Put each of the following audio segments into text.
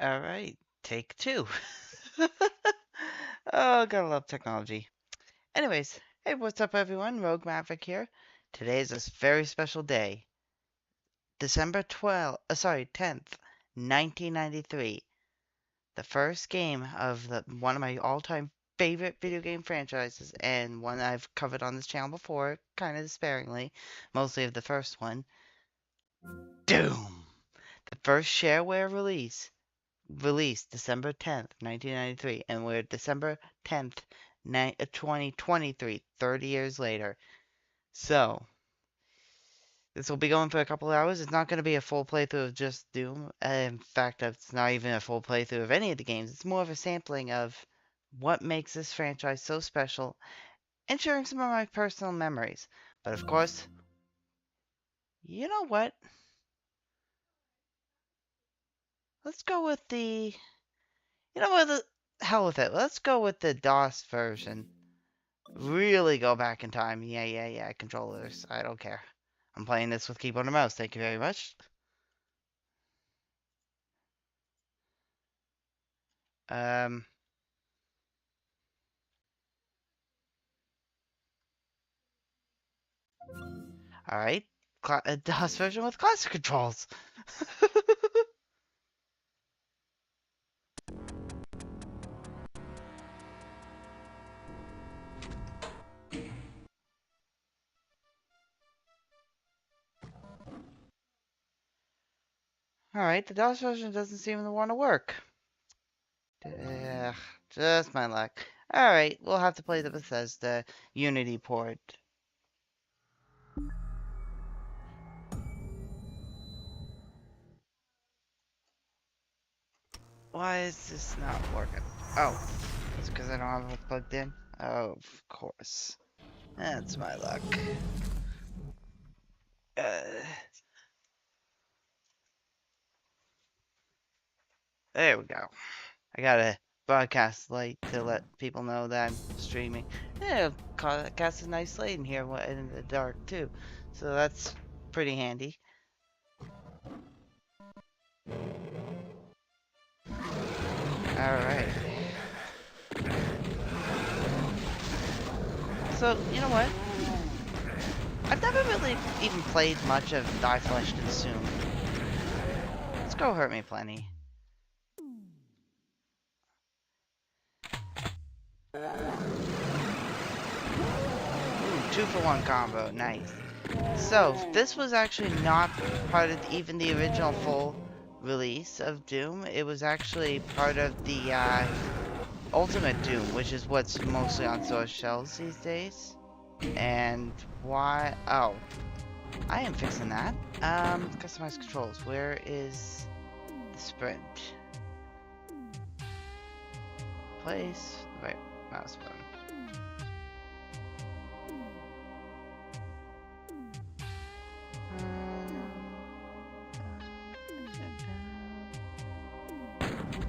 All right, take two. Oh, gotta love technology. Anyways, hey, what's up, everyone? Rogue Maverick here. Today is a very special day. December 10th, 1993. The first game of one of my all-time favorite video game franchises, and one I've covered on this channel before, kind of sparingly, mostly of the first one, Doom. The first shareware released December 10th, 1993, and we're December 10th, 2023, 30 years later. So, this will be going for a couple hours. It's not going to be a full playthrough of just Doom. In fact, it's not even a full playthrough of any of the games. It's more of a sampling of what makes this franchise so special and sharing some of my personal memories. But of course, you know what? Let's go with the. You know what? Hell with it. Let's go with the DOS version. Really go back in time. Yeah. Controllers. I don't care. I'm playing this with keyboard and mouse. Thank you very much. Um. All right. A DOS version with classic controls. All right. The DOS version doesn't seem to want to work. Ugh, just my luck. All right. We'll have to play the Bethesda Unity port. Why is this not working? Oh, it's because I don't have it plugged in? Oh, of course. That's my luck. Uh, there we go. I got a broadcast light to let people know that I'm streaming. Yeah, cast a nice light in here in the dark too. So that's pretty handy. Alright. So, you know what? I've never really even played much of Die Flesh Consumed. Let's go Hurt Me Plenty. Ooh, 2-for-1 combo, nice. So, this was actually not part of even the original full release of Doom. It was actually part of the Ultimate Doom, which is what's mostly on source shelves these days. And why? Oh, I am fixing that. Customize controls. Where is the sprint? Place. Right, mouse button.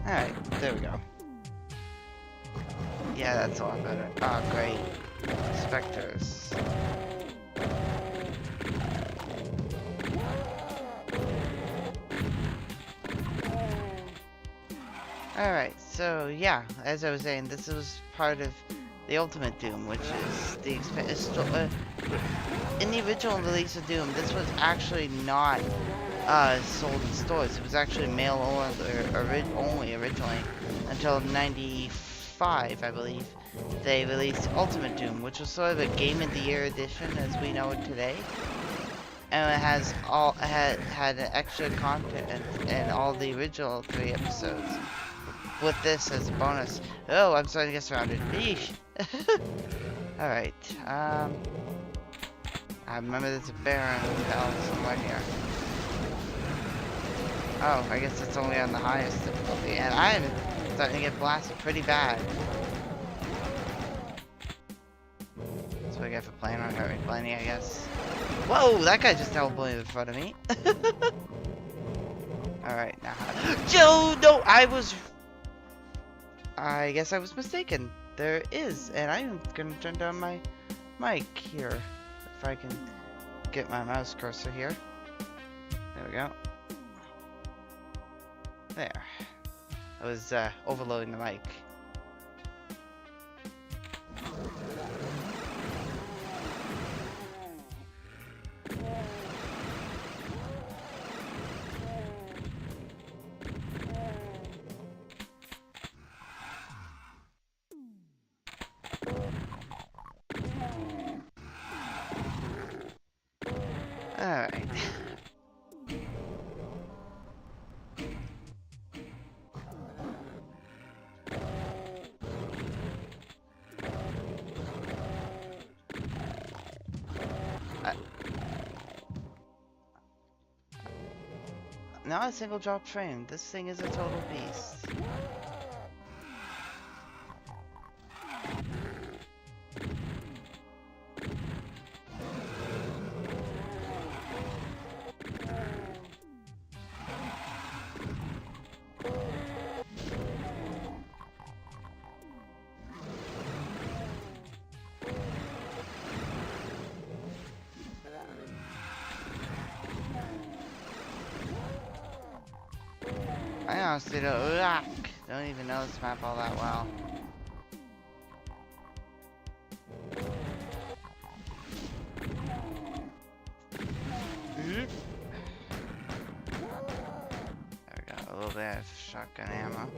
Alright, there we go. Yeah, that's a lot better. Oh, great. Spectres. Alright, so yeah, as I was saying, this was part of the Ultimate Doom, which is the in the original release of Doom, this was actually not sold in stores. It was actually mail only originally until '95, I believe. They released Ultimate Doom, which was sort of a Game of the Year edition as we know it today. And it has had extra content in all the original 3 episodes. With this as a bonus. Oh, I'm starting to get surrounded. Eesh. Alright, I remember there's a bear on the hell somewhere here. Oh, I guess it's only on the highest difficulty, and I'm starting to get blasted pretty bad. That's what I get for playing on Hurt Me Plenty, I guess. Whoa, that guy just teleported in front of me. Alright, now. Joe, no, I guess I was mistaken. There is, and I'm gonna turn down my mic here. If I can get my mouse cursor here. There we go. There. I was overloading the mic. Alright. Not a single drop frame. This thing is a total beast. I honestly don't even know this map all that well. There we go, a little bit of shotgun ammo.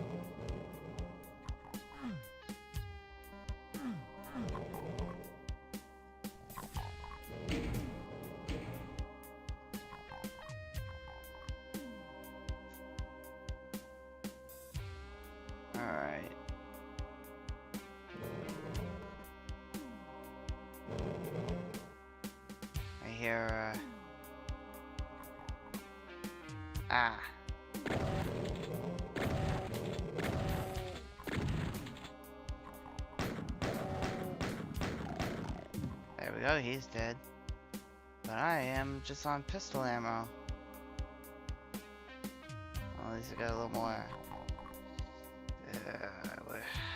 Alright. I hear, ah. There we go, he's dead. But I am just on pistol ammo. Well, at least I got a little more.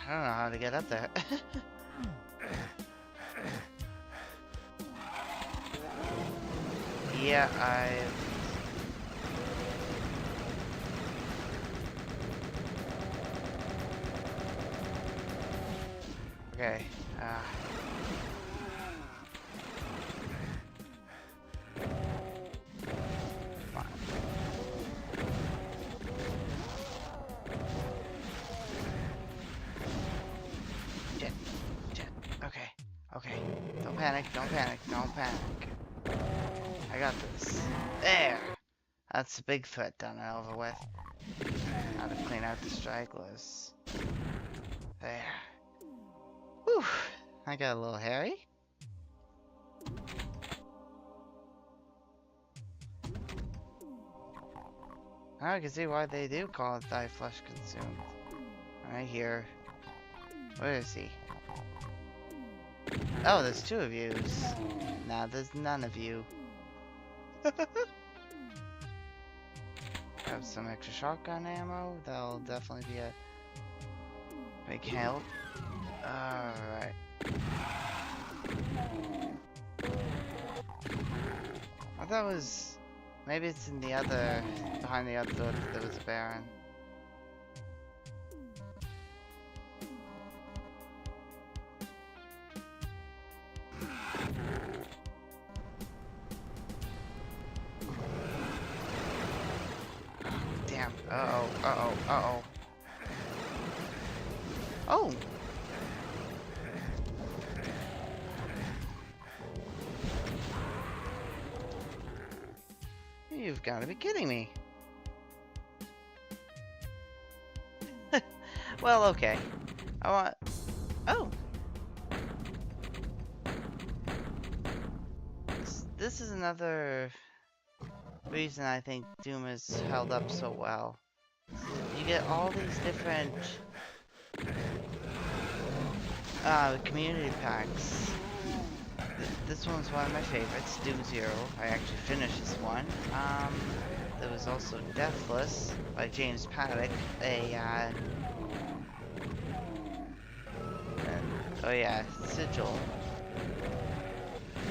I don't know how to get up there. Yeah, okay, okay. Don't panic, don't panic, don't panic. I got this. There! That's a big threat done and over with. Now to clean out the stragglers. There. Whew! I got a little hairy. Now I can see why they do call it thy flesh consumed. Right here. Where is he? Oh, there's two of yous. Nah, there's none of you. Have some extra shotgun ammo. That'll definitely be a big help. Alright. I thought it was... Maybe it's in the other... Behind the other door that there was a Baron. Damn. Uh-oh, uh-oh, uh-oh. Oh! You've got to be kidding me. Well, okay. I want... Oh! This is another reason I think Doom has held up so well. You get all these different community packs. This one's one of my favorites, Doom Zero. I actually finished this one. There was also Deathless by James Paddock, oh yeah, Sigil.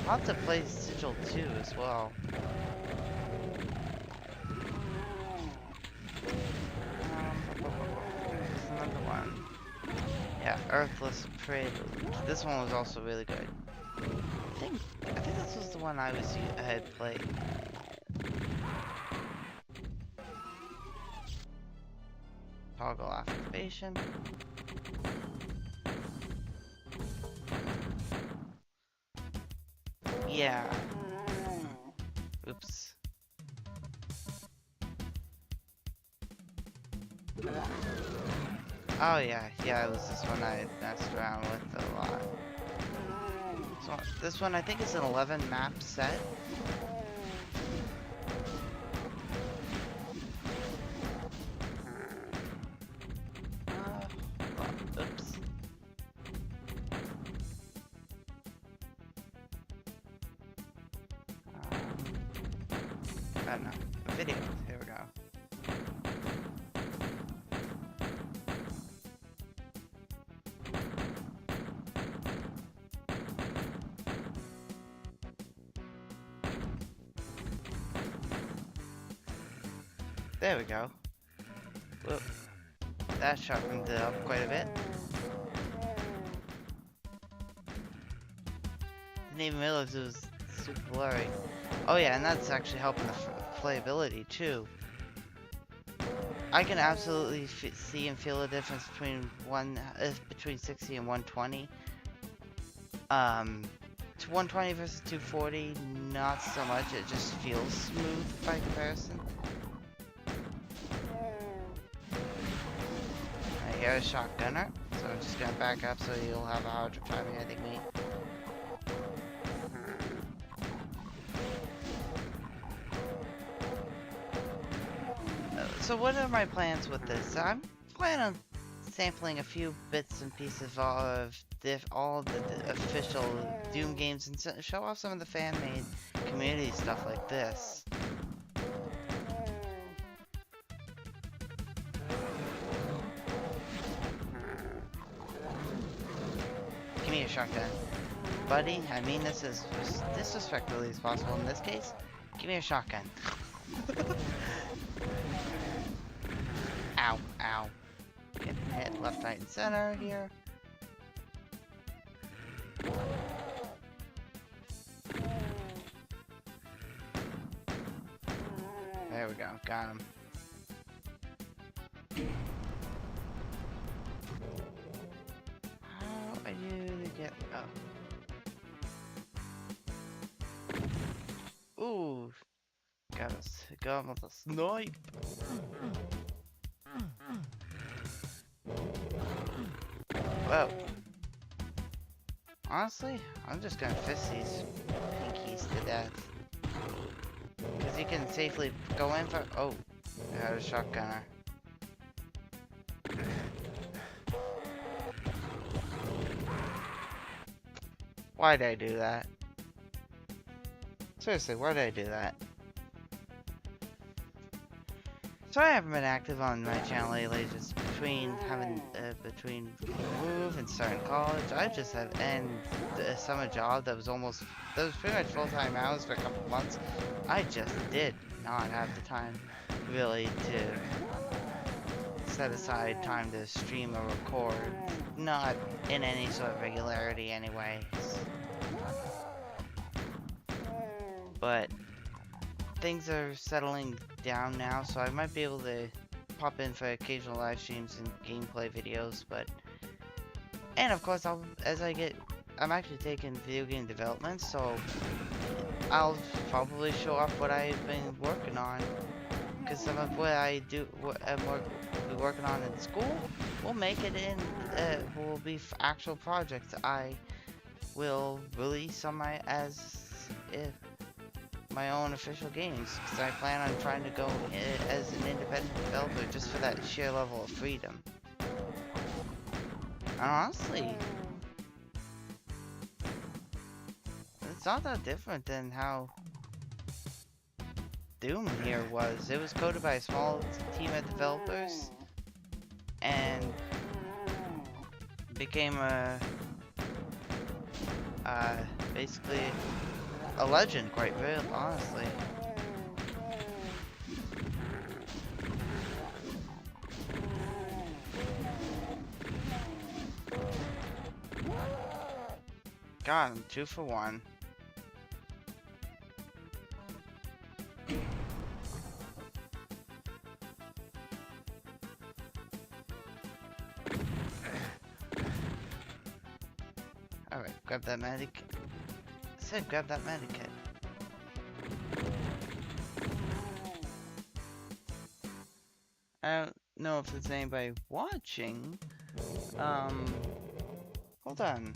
I'll have to play Sigil 2 as well. Earthless Prelude. This one was also really good. I think this was the one I had played. Toggle activation. Yeah. Oops. Oh yeah, it was this one I messed around with a lot. So this one I think is an 11 map set. Oops. I don't know. Video. Here we go. There we go. Whoop. That sharpened it up quite a bit. Didn't even realize it was super blurry. Oh yeah, and that's actually helping the playability too. I can absolutely see and feel the difference between between 60 and 120. To 120 versus 240, not so much. It just feels smooth by comparison. I hear a shotgunner, so I'm just gonna back up so you'll have a harder time hitting me. So what are my plans with this? I'm planning on sampling a few bits and pieces of all the official Doom games and show off some of the fan-made community stuff like this. Give me a shotgun. Buddy, I mean this as disrespectfully as possible in this case. Give me a shotgun. Ow, ow. Getting hit left, right, and center here. There we go, got him. How are you to get up? Ooh, got him with a snipe. Whoa. Honestly, I'm just gonna fist these pinkies to death. Because you can safely go in for— oh, I got a shotgunner. Why did I do that? Seriously, why did I do that? So I haven't been active on my channel lately, just between between move and starting college. I just had a summer job that was pretty much full-time hours for a couple of months. I just did not have the time really to set aside time to stream or record, not in any sort of regularity anyways. But things are settling down now, so I might be able to pop in for occasional live streams and gameplay videos, and of course I'm actually taking video game development, so I'll probably show off what I've been working on, because some of what I'm working on in school will make it in, will be actual projects I will release on my own official games, because I plan on trying to go as an independent developer just for that sheer level of freedom. And honestly, it's not that different than how Doom here was. It was coded by a small team of developers and became basically a legend, quite real, honestly. God, I'm 2 for 1. Alright, grab that medic. I said grab that medikit. I don't know if there's anybody watching. Hold on.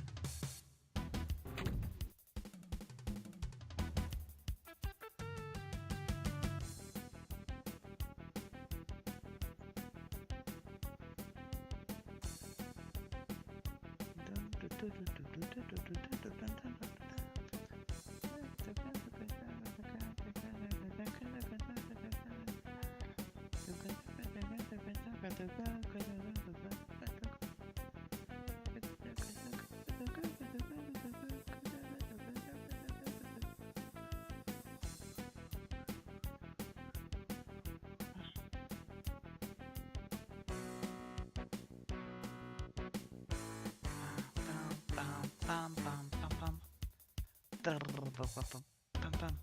Bum, bum, bum, bum. Bum, bum, bum.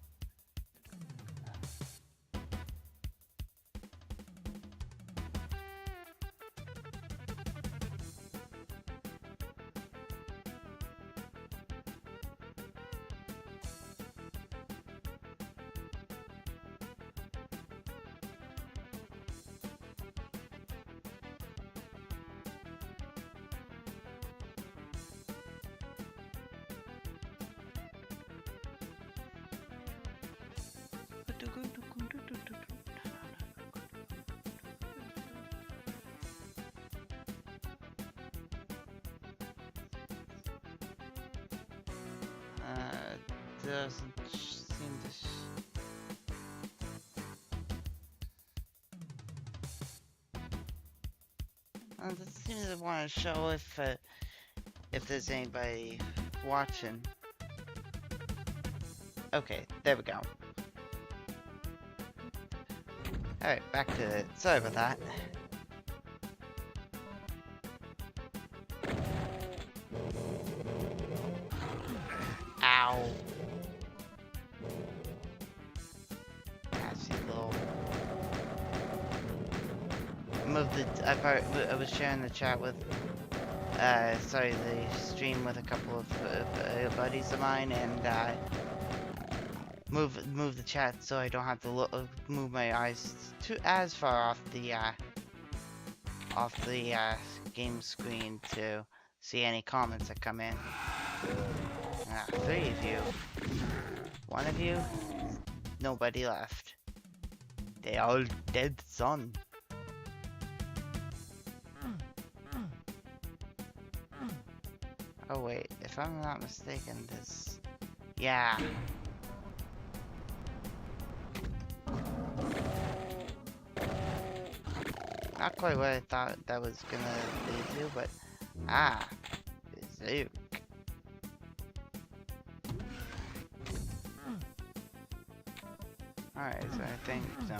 Doesn't seem to. Doesn't seem to want to show if there's anybody watching. Okay, there we go. Alright, back to it. Sorry about that. Ow. Nasty little. I was sharing the chat with, sorry, the stream with a couple of buddies of mine, and move the chat so I don't have to move my eyes as far off the game screen to see any comments that come in. 3 of you. 1 of you. Nobody left. They all dead, son. Oh wait, if I'm not mistaken, this. Yeah. Not quite what I thought that was gonna lead to, but Zook. Alright, is there anything? No.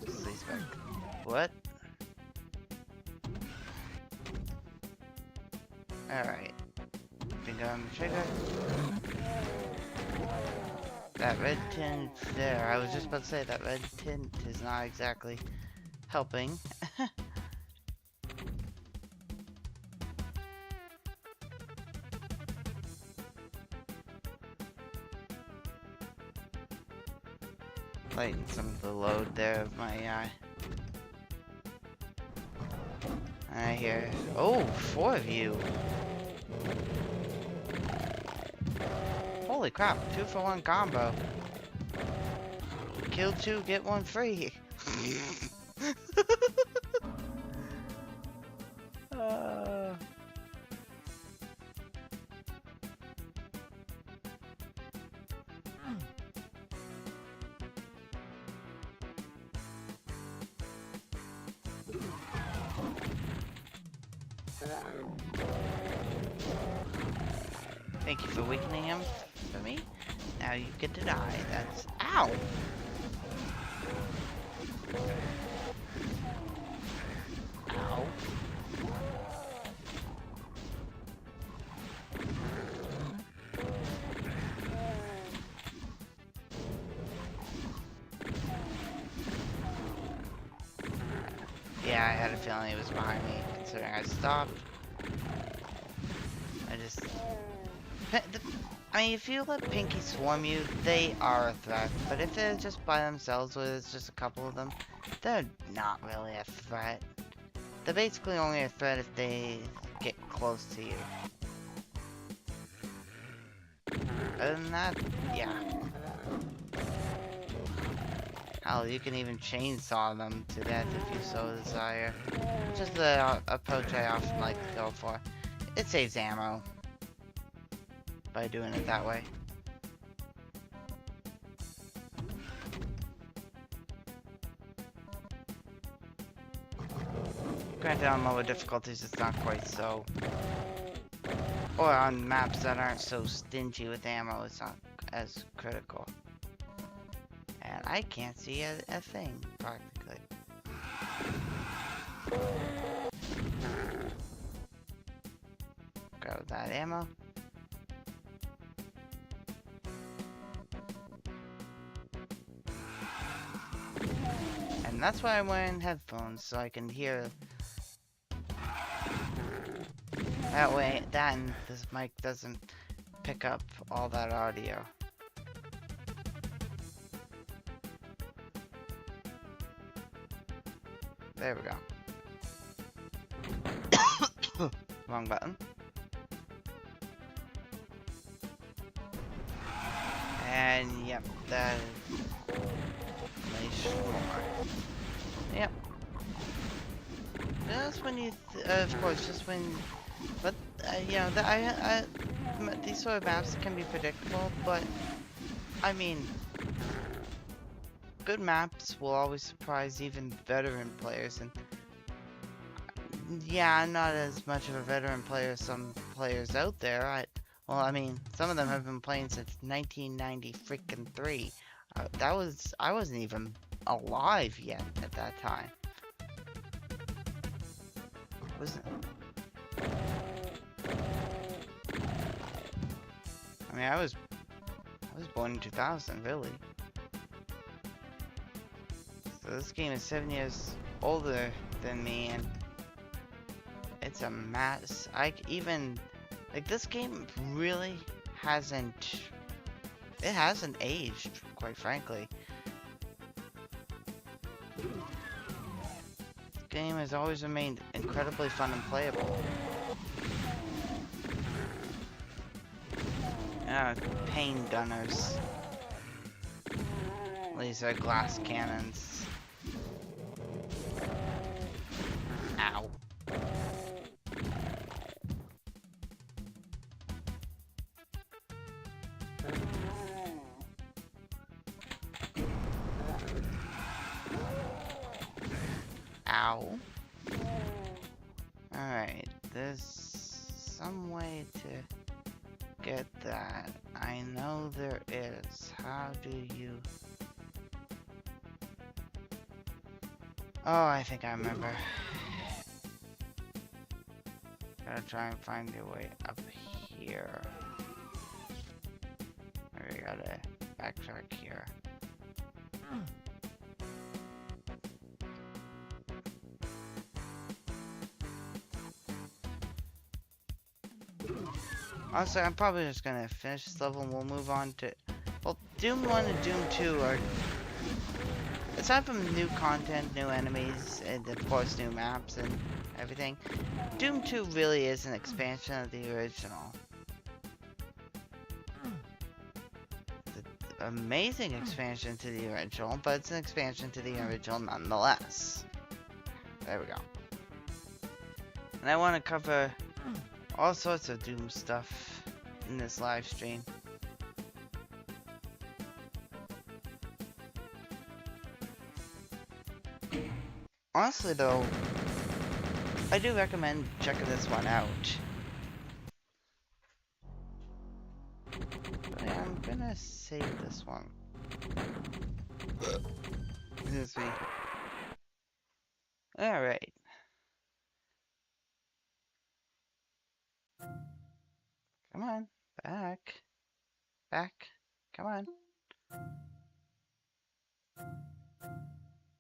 Just leads back. What? Alright. Finger on the trigger. That red tint there. I was just about to say that red tint is not exactly helping. Lighten some of the load there of my I hear. Oh, 4 of you. Holy crap, 2 for 1 combo. Kill 2, get 1 free. Thank you for weakening him for me. Now you get to die. That's ow. Ow. Yeah, I had a feeling he was behind me, considering I stopped. I just... I mean, if you let Pinky swarm you, they are a threat. But if they're just by themselves, or there's just a couple of them, they're not really a threat. They're basically only a threat if they get close to you. Other than that, yeah. Hell, you can even chainsaw them to death if you so desire. Just the approach I often like to go for. It saves ammo by doing it that way. Granted, on lower difficulties, it's not quite so. Or on maps that aren't so stingy with ammo, it's not as critical. And I can't see a thing, practically. Grab that ammo. And that's why I'm wearing headphones, so I can hear. That way, and this mic doesn't pick up all that audio. There we go. Wrong button. And yep, that is nice more. Yep. Just when you, of course, just when, but you know, these sort of maps can be predictable, but I mean, good maps will always surprise even veteran players, and yeah, I'm not as much of a veteran player as some players out there. Well, I mean, some of them have been playing since 1993. I wasn't even alive yet at that time. Wasn't. I mean, I was born in 2000, really. So this game is 7 years older than me, and it's a mess. Like, this game really hasn't aged, quite frankly. This game has always remained incredibly fun and playable. Pain gunners. Laser glass cannons. Ow. Ow. Alright, there's some way to get that. I know there is. How do you... Oh, I think I remember. Gotta try and find a way up here. We gotta backtrack here. Honestly, I'm probably just gonna finish this level and we'll move on to... Well, Doom 1 and Doom 2 are... Aside from new content, new enemies, and of course new maps and everything, Doom 2 really is an expansion of the original. It's an amazing expansion to the original, but it's an expansion to the original nonetheless. There we go. And I want to cover all sorts of Doom stuff in this live stream. Honestly though, I do recommend checking this one out. But yeah, I'm gonna save this one. Excuse me. Alright. Come on. Back. Back. Come on.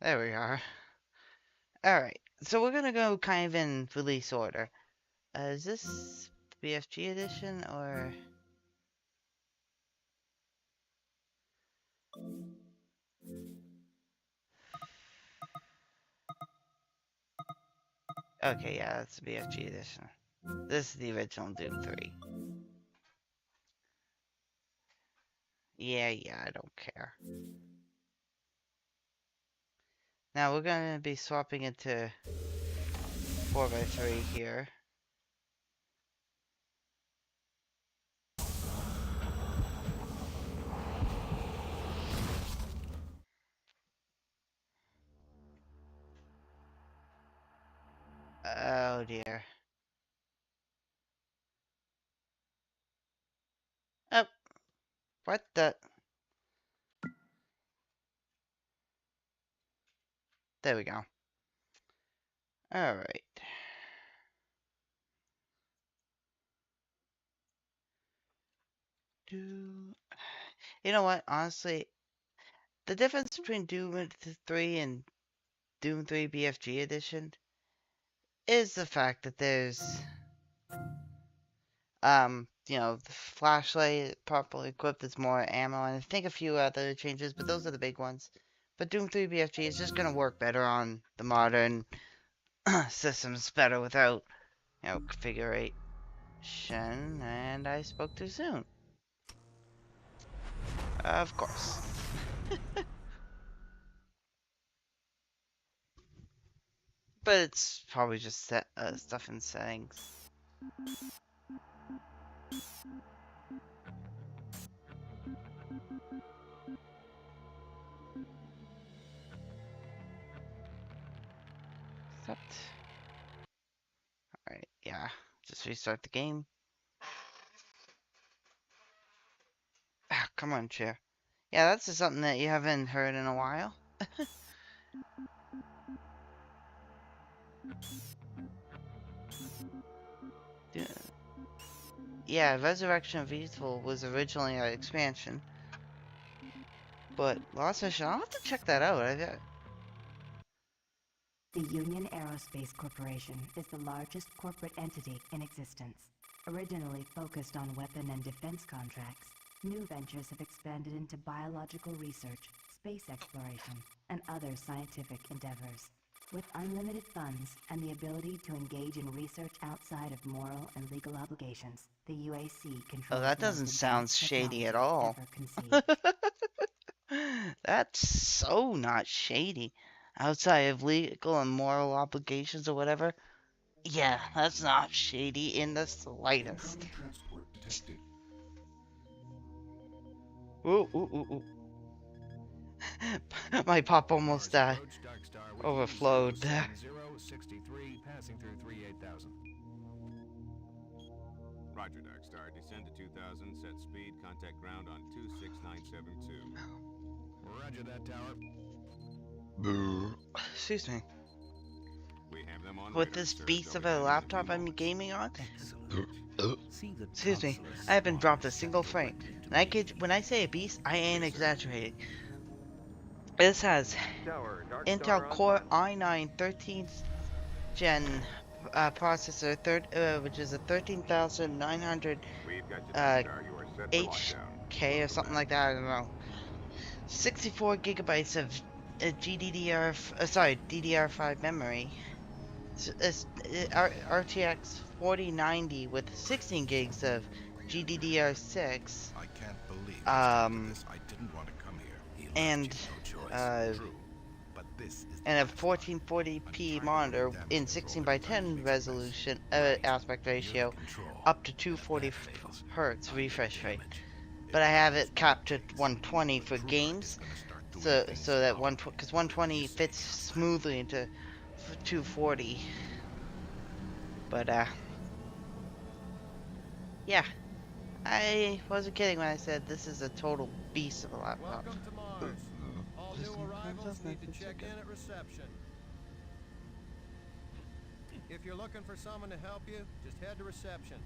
There we are. Alright. So we're gonna go kind of in release order. Is this BFG edition or? Okay, yeah, that's the BFG edition. This is the original Doom 3. Yeah, I don't care. Now we're gonna be swapping into 4x3 here. Oh dear. Oh, what the? There we go. Alright. You know what? Honestly, the difference between Doom 3 and Doom 3 BFG edition is the fact that there's the flashlight properly equipped, there's more ammo, and I think a few other changes, but those are the big ones. But Doom 3 BFG is just gonna work better on the modern systems better without, configuration, and I spoke too soon. Of course. But it's probably just stuff in settings. Accept. Alright, yeah. Just restart the game. Ah, come on, chair. Yeah, that's just something that you haven't heard in a while. Yeah, Resurrection of Evil was originally an expansion. But Lost Mission, I'll have to check that out. The Union Aerospace Corporation is the largest corporate entity in existence. Originally focused on weapon and defense contracts, new ventures have expanded into biological research, space exploration, and other scientific endeavors. With unlimited funds and the ability to engage in research outside of moral and legal obligations, the UAC controls that the most doesn't sound advanced shady at technology all. ever conceived. That's so not shady. Outside of legal and moral obligations or whatever. Yeah, that's not shady in the slightest. Ooh, ooh, ooh, ooh. My pop almost overflowed. Roger, Darkstar. Descend to 2000, set speed, contact ground on 26972. Roger that, tower. Excuse me. We have them on With radar, this sir. beast They'll of be a landing in laptop few I'm moments. gaming on, Excellent. excuse me, I haven't dropped a single frame. And when I say a beast, I ain't exaggerating. This has Intel Core i9 13th Gen processor, which is a 13,900 We've got you, Darkstar. You are set for lockdown. HK or something like that. I don't know. 64 gigabytes of DDR5 memory. RTX 4090 with 16 gigs of GDDR6. I can't believe Um, I didn't want to come here. and True, but this is and a 1440p monitor in 16 by 10 resolution aspect ratio, up to 240 hertz refresh rate. But I have it capped at 120 for games, so that because 120 fits smoothly into 240. But yeah, I wasn't kidding when I said this is a total beast of a laptop. Welcome to Mars. All new arrivals need to check in at reception. If you're looking for someone to help you, just head to reception.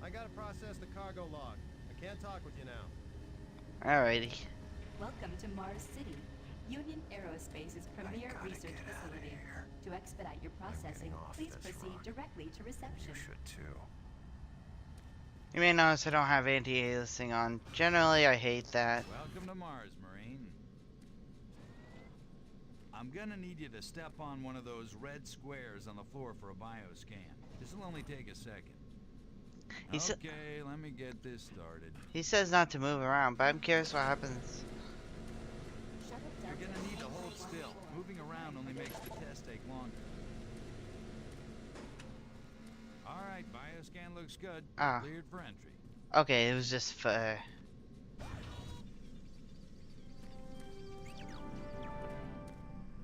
I gotta process the cargo log. I can't talk with you now. Alrighty. Welcome to Mars City, Union Aerospace's premier research facility. To expedite your processing, off please this proceed rock. directly to reception. You should too. You may notice I don't have anti-aliasing on. Generally, I hate that. Welcome to Mars, Marine. I'm gonna need you to step on one of those red squares on the floor for a bioscan. This'll only take a second. He sa- Okay, let me get this started. He says not to move around, but I'm curious what happens. Shuttle You're Delta gonna need to entering hold still. Moving around only makes the test take longer. Alright, bioscan looks good. Ah. Cleared for entry. Okay, it was just for...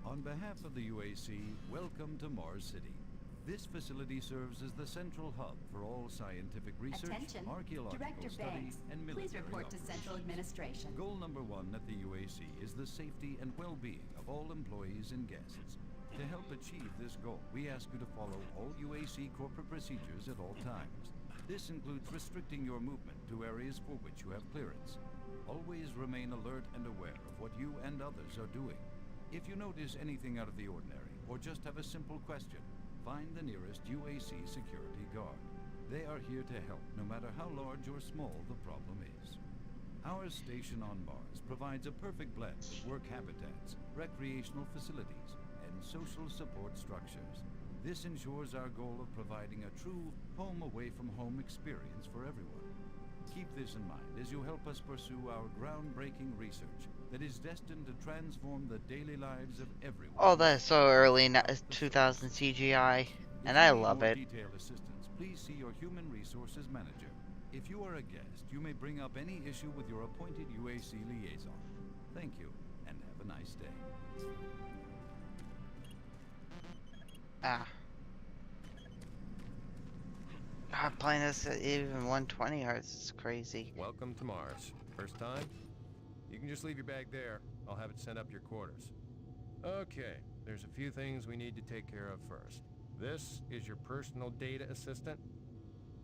On behalf of the UAC, welcome to Mars City. This facility serves as the central hub for all scientific research, Attention, archaeological Director study, Banks. and military Please report to operations. Central Administration. Goal number 1 at the UAC is the safety and well-being of all employees and guests. To help achieve this goal, we ask you to follow all UAC corporate procedures at all times. This includes restricting your movement to areas for which you have clearance. Always remain alert and aware of what you and others are doing. If you notice anything out of the ordinary, or just have a simple question, find the nearest UAC security guard. They are here to help, no matter how large or small the problem is. Our station on Mars provides a perfect blend of work habitats, recreational facilities, and social support structures. This ensures our goal of providing a true home-away-from-home experience for everyone. Keep this in mind as you help us pursue our groundbreaking research that is destined to transform the daily lives of everyone. Oh, that's so early 2000 CGI, and I love it. Detailed assistance, please see your human resources manager. If you are a guest, you may bring up any issue with your appointed UAC liaison. Thank you, and have a nice day. Ah. God, playing this at even 120 hertz is crazy. Welcome to Mars. First time? You can just leave your bag there. I'll have it sent up your quarters. Okay, there's a few things we need to take care of first. This is your personal data assistant.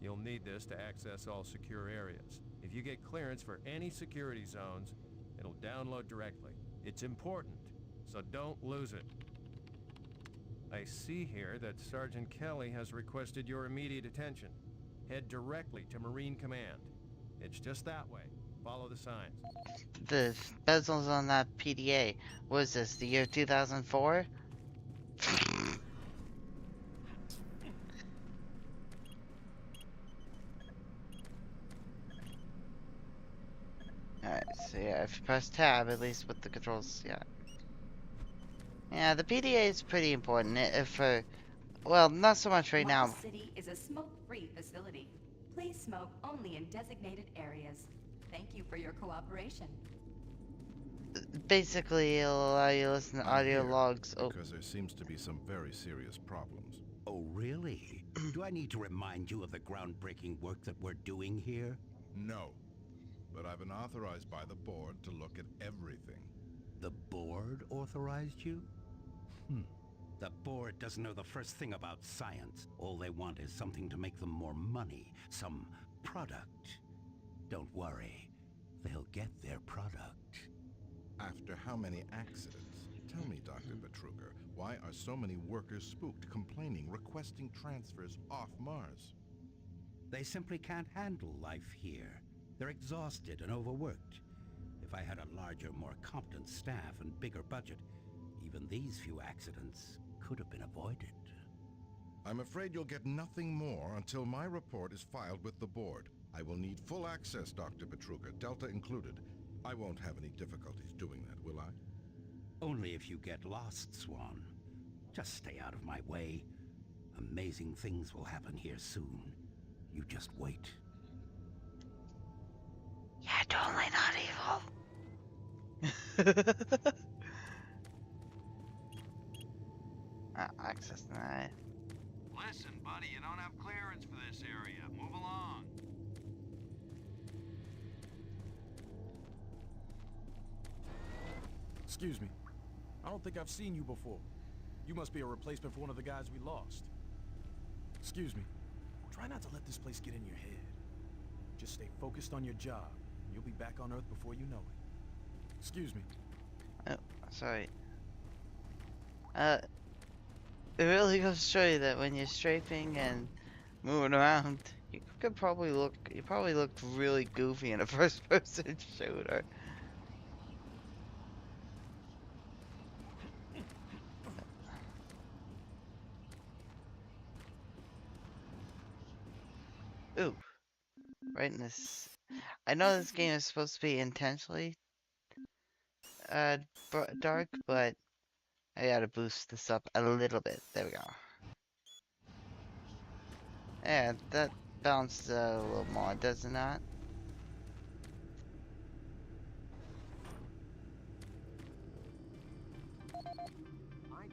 You'll need this to access all secure areas. If you get clearance for any security zones, it'll download directly. It's important, so don't lose it. I see here that Sergeant Kelly has requested your immediate attention. Head directly to Marine Command. It's just that way. Follow the signs. The bezels on that PDA. What is this, the year 2004? Alright, so yeah, if you press tab, at least with the controls, yeah. Yeah, the PDA is pretty important for, well, not so much right now. Mars City is a smoke-free facility. Please smoke only in designated areas. Thank you for your cooperation. Basically, it'll allow you to listen to I'm audio here logs. Oh, Because there seems to be some very serious problems. Oh, really? Do I need to remind you of the groundbreaking work that we're doing here? No. But I've been authorized by the board to look at everything. The board authorized you? The board doesn't know the first thing about science. All they want is something to make them more money, some product. Don't worry, they'll get their product. After how many accidents? Tell me, Dr. Betruger, why are so many workers spooked, complaining, requesting transfers off Mars? They simply can't handle life here. They're exhausted and overworked. If I had a larger, more competent staff and bigger budget, even these few accidents could have been avoided. I'm afraid you'll get nothing more until my report is filed with the board. I will need full access, Dr. Betruger, Delta included. I won't have any difficulties doing that, will I? Only if you get lost, Swan. Just stay out of my way. Amazing things will happen here soon. You just wait. yeah, totally not evil. Access denied. Listen, buddy, you don't have clearance for this area. Move along. Excuse me. I don't think I've seen you before. You must be a replacement for one of the guys we lost. Excuse me. Try not to let this place get in your head. Just stay focused on your job, and you'll be back on Earth before you know it. Excuse me. Oh, sorry. It really goes to show you that when you're strafing and moving around, you probably look really goofy in a first-person shooter. Ooh, right in this. I know this game is supposed to be intentionally dark, but I gotta boost this up a little bit. There we go. Yeah, that balances out a little more, does it not?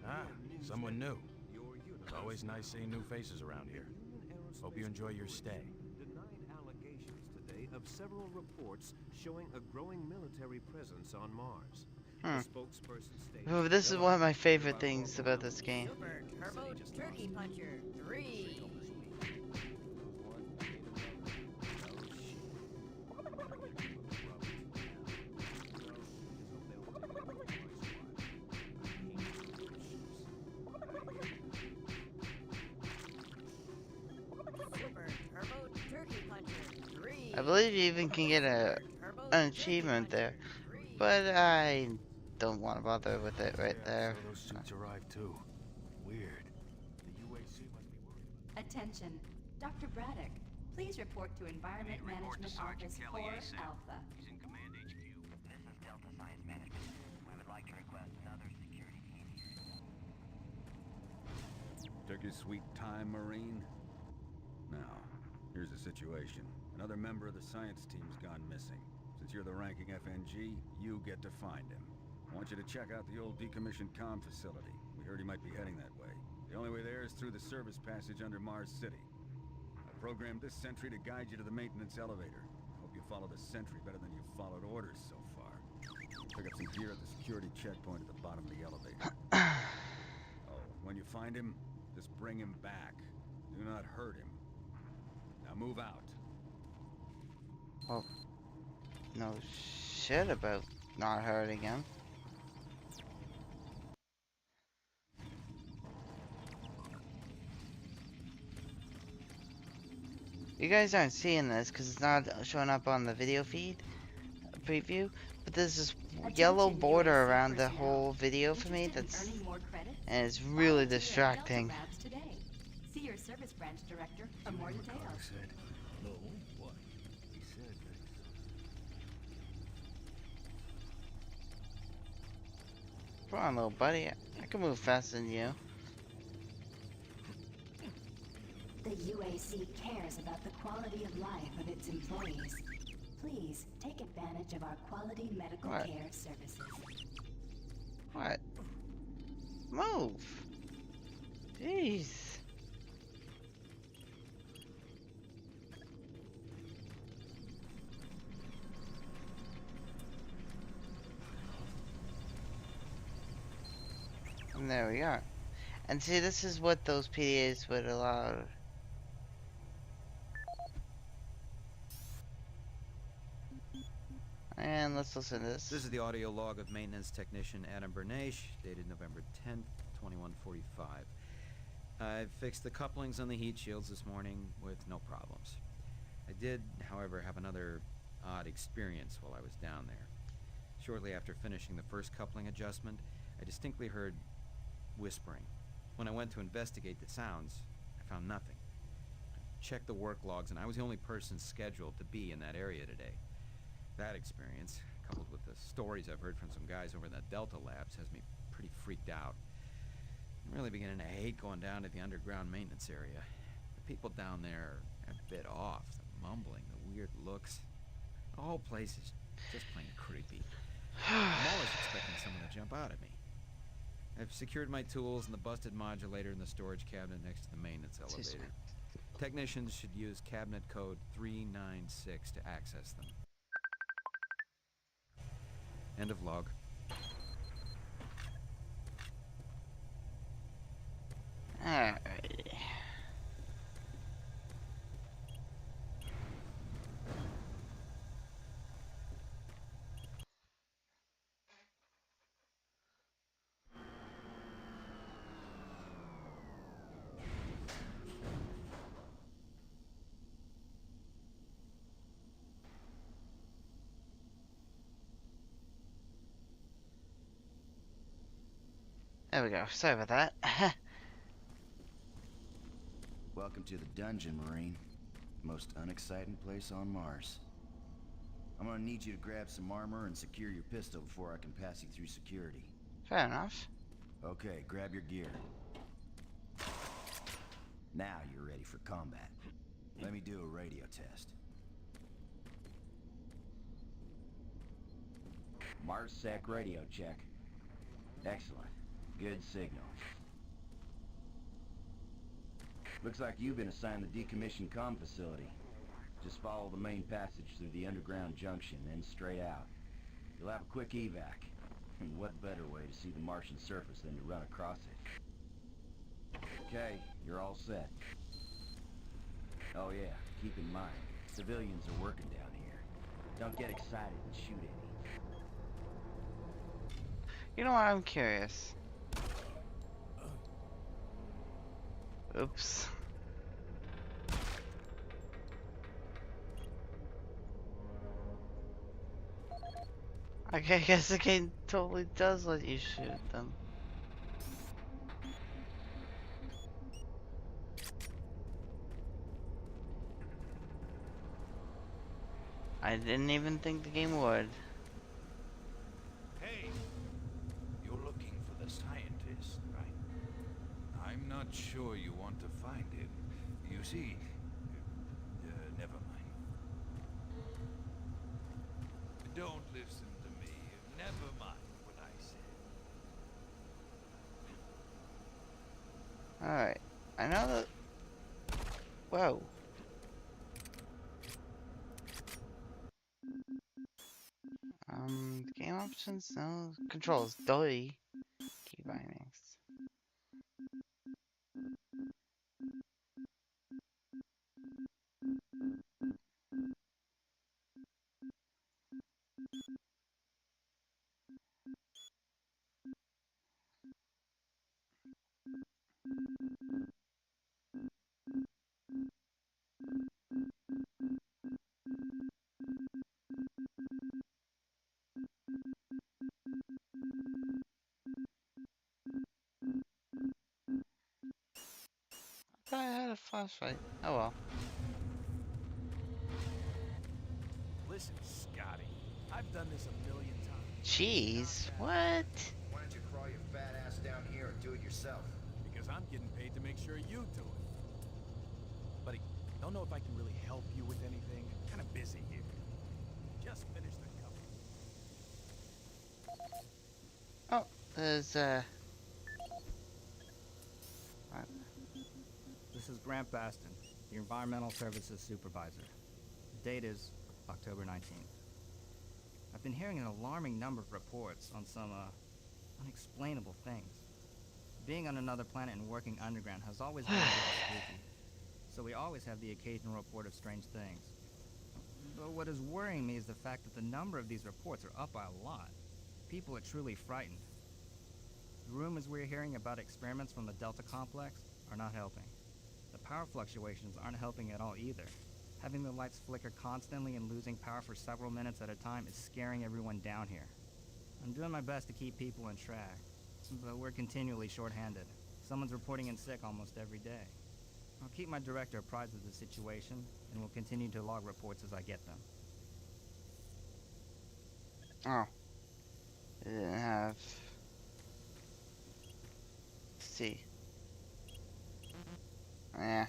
Ah, someone new. It's always nice seeing new faces around here. Hope you enjoy your stay. Denied allegations today of several reports showing a growing military presence on Mars. Hmm. The spokesperson stated, Ooh, this is one of my favorite things about this game. Super Turbo Turkey Puncher 3. Super Turbo Turkey Puncher 3. I believe you even can get an achievement there, but I don't want to bother with it right there. So those suits arrived too. Weird. The UAC must be worried. Attention. Dr. Braddock, please report to Environment Management Office 4 Alpha. He's in Command HQ. This is Delta Science Management. We would like to request another security team here. Took your sweet time, Marine? Now, here's the situation. Another member of the science team's gone missing. Since you're the ranking FNG, you get to find him. I want you to check out the old decommissioned comm facility. We heard he might be heading that way. The only way there is through the service passage under Mars City. I programmed this sentry to guide you to the maintenance elevator. Hope you follow the sentry better than you've followed orders so far. Pick up some gear at the security checkpoint at the bottom of the elevator. Oh, when you find him, just bring him back. Do not hurt him. Now move out. Well, no shit about not hurting him. You guys aren't seeing this because it's not showing up on the video feed preview, but there's this yellow border around the whole video for me that's, and it's really distracting. See your service branch director for more details. Said, no, what? He said that. Come on, little buddy. I can move faster than you. The UAC cares about the quality of life of its employees. Please take advantage of our quality medical What? care services. What? Move. Jeez. And there we are. And see, this is what those PDAs would allow. And let's listen to this. This is the audio log of maintenance technician Adam Bernache, dated November 10th, 2145. I fixed the couplings on the heat shields this morning with no problems. I did, however, have another odd experience while I was down there. Shortly after finishing the first coupling adjustment, I distinctly heard whispering. When I went to investigate the sounds, I found nothing. I checked the work logs, and I was the only person scheduled to be in that area today. That experience, coupled with the stories I've heard from some guys over in the Delta labs, has me pretty freaked out. I'm really beginning to hate going down to the underground maintenance area. The people down there are a bit off. The mumbling, the weird looks. The whole place is just plain creepy. I'm always expecting someone to jump out at me. I've secured my tools and the busted modulator in the storage cabinet next to the maintenance elevator. Technicians should use cabinet code 396 to access them. End of log. Alright. There we go. Sorry about that. Welcome to the dungeon, Marine. Most unexciting place on Mars. I'm gonna need you to grab some armor and secure your pistol before I can pass you through security. Fair enough. Okay, grab your gear. Now you're ready for combat. Let me do a radio test. MarsSec radio check. Excellent. Good signal. Looks like you've been assigned the decommissioned comm facility. Just follow the main passage through the underground junction, then straight out. You'll have a quick evac. And what better way to see the Martian surface than to run across it? Okay, you're all set. Oh yeah, keep in mind, civilians are working down here. Don't get excited and shoot any. You know what? I'm curious. Oops. Okay, I guess the game totally does let you shoot them. I didn't even think the game would. Hey, you're looking for the scientist, right? I'm not sure you want to find him. You see, never mind. Don't listen to me. Never mind what I said. Alright. I know that... Whoa. Game options? No. Controls. Dolly. Key bindings. I thought I had a flashlight. Oh well. Listen, Scotty, I've done this a million times. Jeez, what? Why don't you crawl your fat ass down here and do it yourself? Because I'm getting paid to make sure you do it. Buddy, don't know if I can really help you with anything. Kind of busy here. Just finished the cover. Oh, there's what? This is Grant Baston, the Environmental Services Supervisor. The date is October 19th. I've been hearing an alarming number of reports on some, unexplainable things. Being on another planet and working underground has always been a little spooky, so we always have the occasional report of strange things. But what is worrying me is the fact that the number of these reports are up by a lot. People are truly frightened. The rumors we're hearing about experiments from the Delta Complex are not helping. The power fluctuations aren't helping at all either. Having the lights flicker constantly and losing power for several minutes at a time is scaring everyone down here. I'm doing my best to keep people in track, but we're continually short-handed. Someone's reporting in sick almost every day. I'll keep my director apprised of the situation, and will continue to log reports as I get them. Oh. I didn't have... Let's see. Yeah.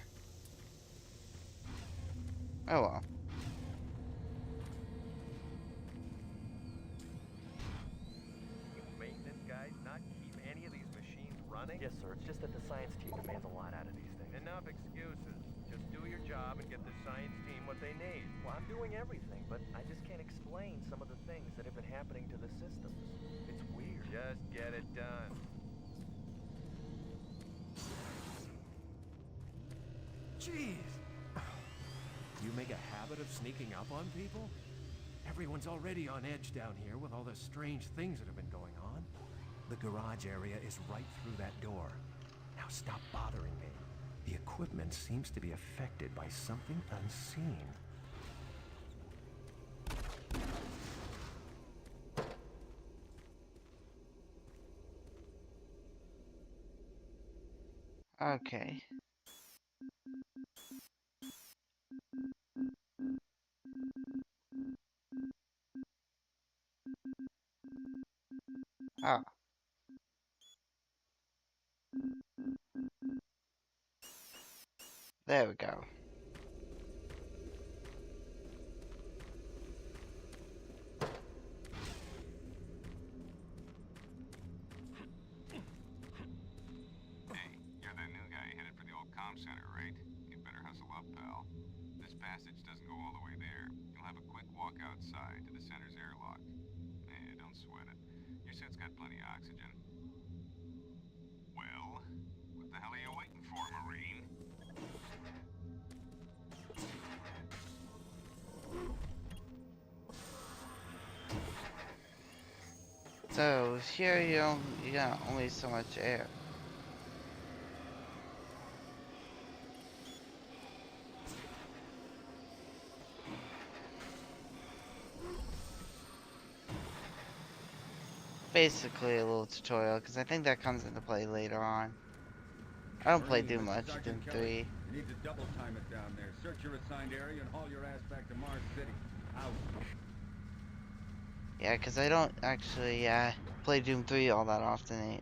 Oh well. Maintenance guys not keep any of these machines running? Yes, sir. It's just that the science team demands a lot out of these things. Enough excuses. Just do your job and get the science team what they need. Well, I'm doing everything, but I just can't explain some of the things that have been happening to the systems. It's weird. Just get it done. Jeez! You make a habit of sneaking up on people? Everyone's already on edge down here with all the strange things that have been going on. The garage area is right through that door. Now stop bothering me. The equipment seems to be affected by something unseen. Okay. Oh. There we go. Hey, you're that new guy headed for the old comm center, right? You better hustle up, pal. This passage doesn't go all the way there. You'll have a quick walk outside to the center's airlock. Eh, don't sweat it. Your suit's got plenty of oxygen. Well, what the hell are you waiting for, Marine? So here you got only so much air. Basically a little tutorial, because I think that comes into play later on. I don't play Doom much, Doom 3. You need to double time it down there. Search your assigned area and haul your ass back to Mars City. Out. Yeah, because I don't actually play Doom 3 all that often.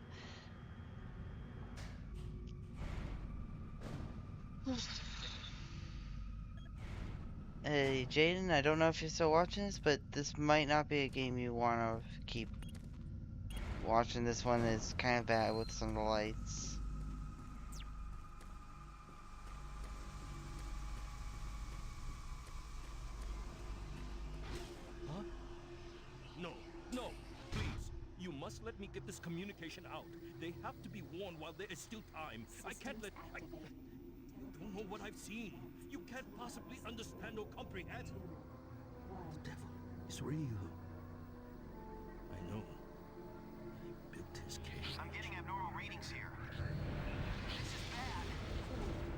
Hey, Jaden, I don't know if you're still watching this, but this might not be a game you want to keep watching. This one is kind of bad with some of the lights. Huh? No, no, please. You must let me get this communication out. They have to be warned while there is still time. I can't let... You don't know what I've seen. You can't possibly understand or comprehend. The devil is real. I know. I built his cage. I'm getting abnormal readings here. This is bad.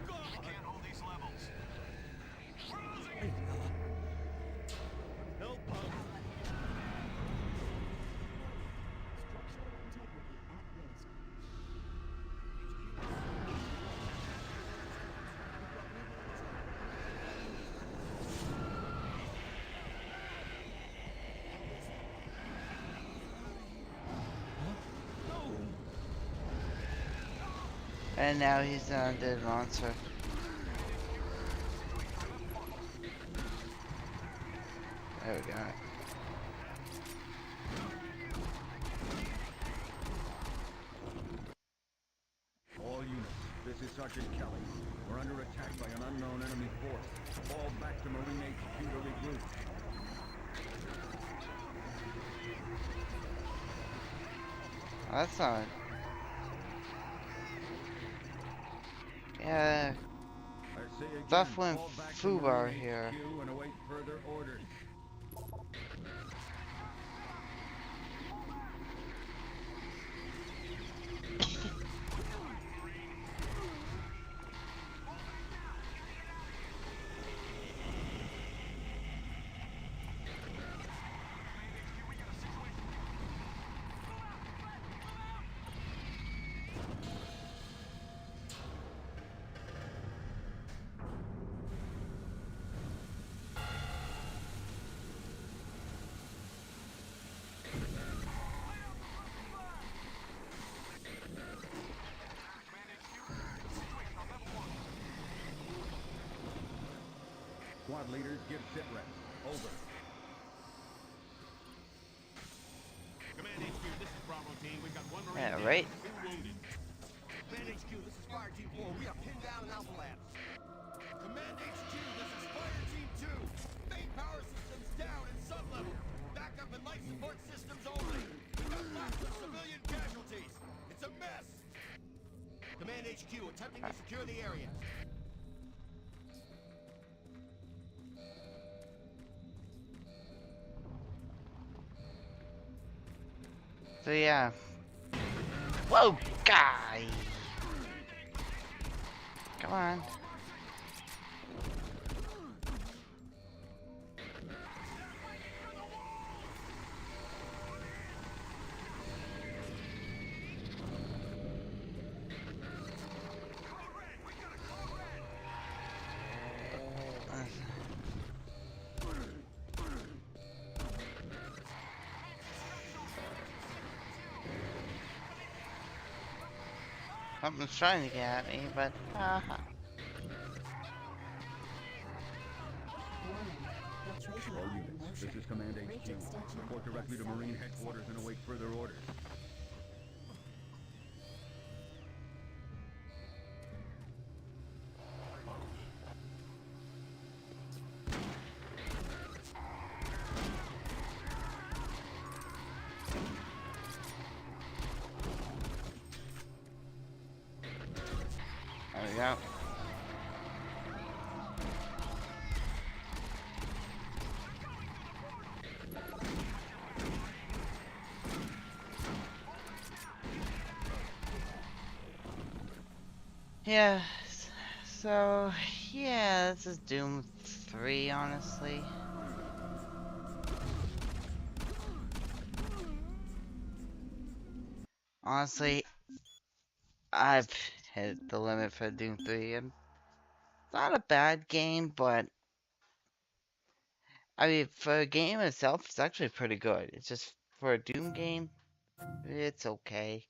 God! We can't hold these levels. We're losing it! Help us! And now he's an undead monster. There we go. All units, this is Sergeant Kelly. We're under attack by an unknown enemy force. Fall back to Marine HQ to regroup. That's not... Yeah... Stuff went foobar here. And await further orders. Squad leaders, give sit reps. Over. Command HQ, this is Bravo team. We've got one Marine Yeah, dead, right. 2 wounded. Command HQ, this is Fire Team 4. We are pinned down in Alpha Labs. Command HQ, this is Fire Team 2. Main power systems down in sub-level. Backup and life support systems only. We've got lots of civilian casualties. It's a mess. Command HQ, attempting to secure the area. So yeah. Whoa, guy! Come on. Something's trying to get at me, but haha. All units, this is Command HQ. Report directly to Marine Headquarters and await further orders. There we go. Yeah, so, yeah, this is Doom 3, honestly. Honestly, I've hit the limit for Doom 3, and it's not a bad game, but, I mean, for a game itself, it's actually pretty good. It's just, for a Doom game, it's okay.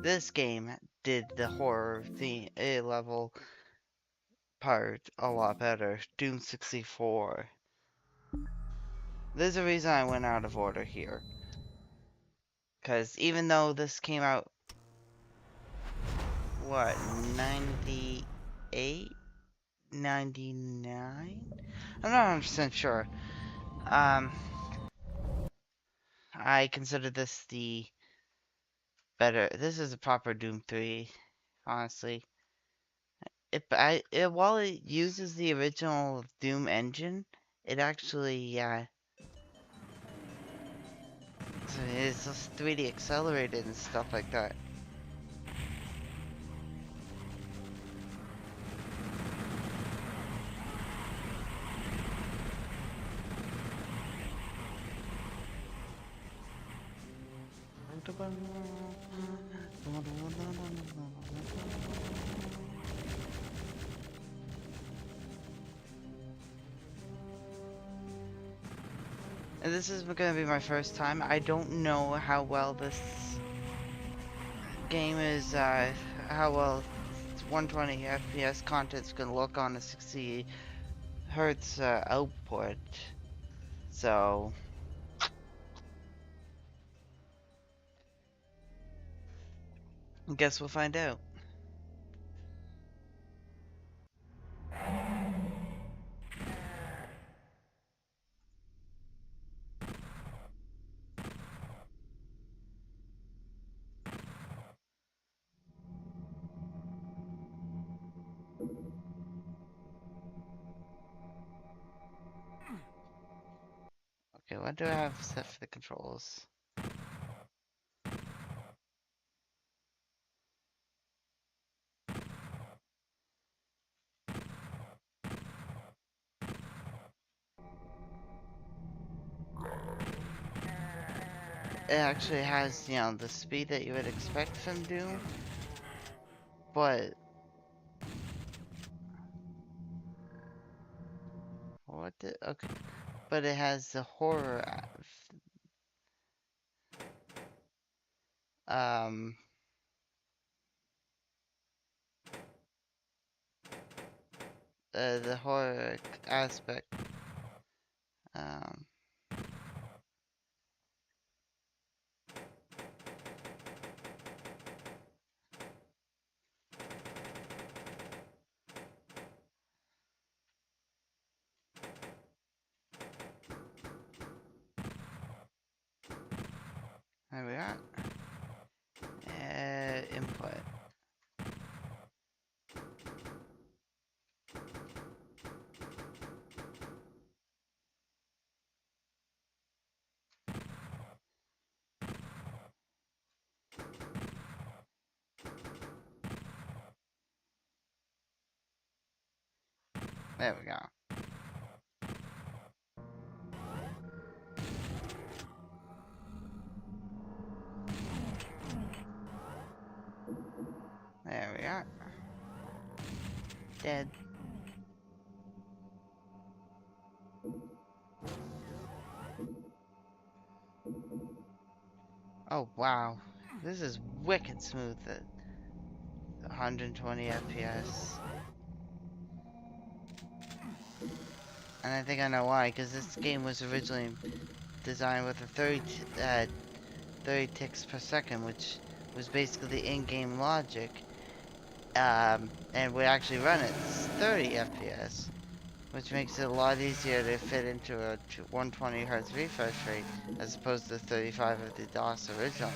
This game did the horror level part a lot better. Doom 64. There's a reason I went out of order here. Because even though this came out, what, 98? 99? I'm not 100% sure. I consider this the better. This is a proper Doom 3, honestly. While it uses the original Doom engine, it actually, it's just 3D accelerated and stuff like that. And this is going to be my first time. I don't know how well this game is, how well 120 FPS content's going to look on a 60 hertz output. So, I guess we'll find out. Okay, what do I have set for the controls? It actually has, you know, the speed that you would expect from Doom, but okay, but it has the horror, the horror aspect, there we are. Input. There we go. There we are. Dead. Oh, wow. This is wicked smooth at 120 FPS. And I think I know why, because this game was originally designed with a 30 ticks per second, which was basically the in-game logic. And we actually run it 30 FPS, which makes it a lot easier to fit into a 120 Hz refresh rate as opposed to 35 of the DOS original.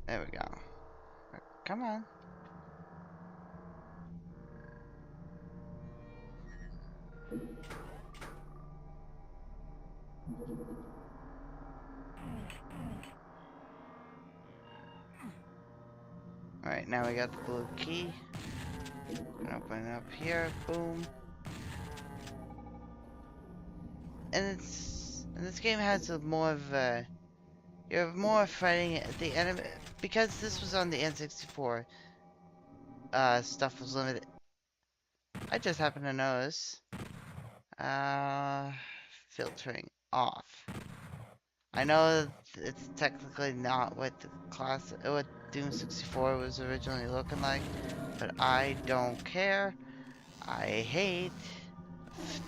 There we go. Come on. Alright, now we got the blue key. Open it up here, boom. And this game has a more of a, you're more fighting the enemy, because this was on the N64, stuff was limited. I just happened to notice, filtering off. I know it's technically not what what Doom 64 was originally looking like, but I don't care. I hate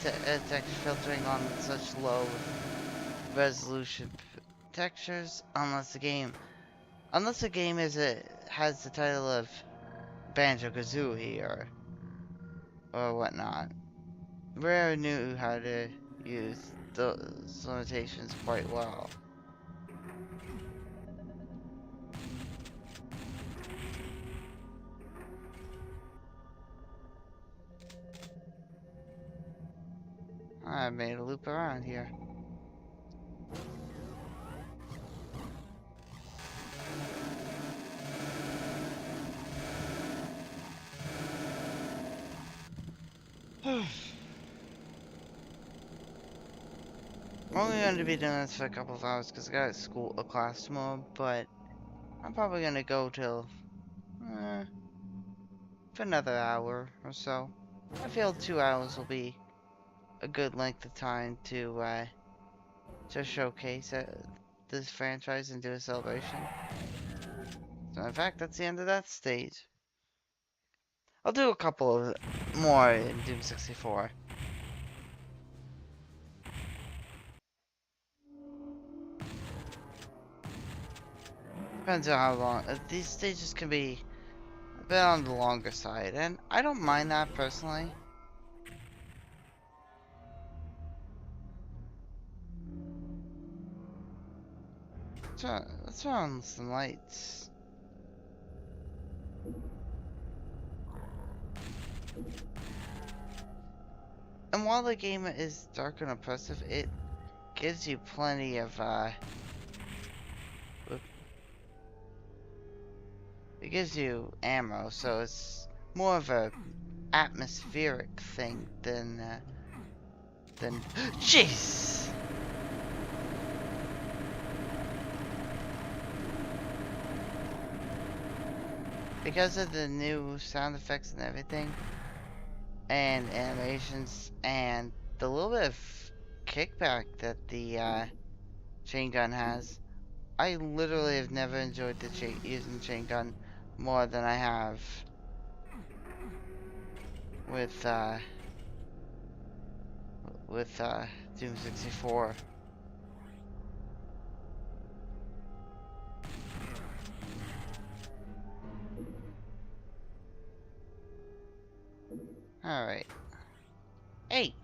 texture filtering on such low resolution textures unless the game has the title of Banjo-Kazooie or whatnot. Rare knew how to use those limitations quite well. I made a loop around here. I'm only going to be doing this for a couple of hours because I got a class tomorrow, but I'm probably going to go till for another hour or so. I feel 2 hours will be a good length of time to just showcase this franchise and do a celebration. So in fact, that's the end of that stage. I'll do a couple of more in Doom 64. Depends on how long. These stages can be a bit on the longer side, and I don't mind that personally. Let's turn on some lights. And while the game is dark and oppressive, it gives you plenty of it gives you ammo, so it's more of a atmospheric thing than jeez. Because of the new sound effects and everything, and animations, and the little bit of kickback that the chain gun has, I literally have never enjoyed using the chain gun more than I have with Doom 64. Alright. Hey!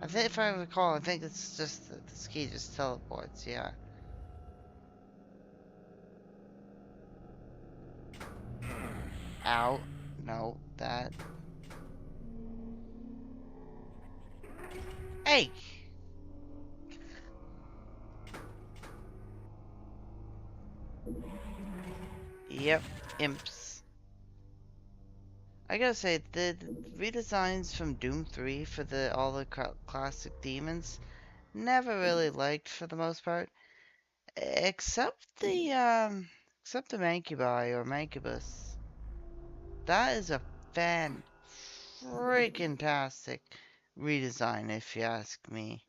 I think, if I recall, I think it's just the ski just teleports, yeah. Ow. No, that. Hey! Yep, imps. I gotta say, the redesigns from Doom 3 for all the classic demons, never really liked for the most part, except the Mancubi or Mancubus. That is a freaking tastic redesign, if you ask me.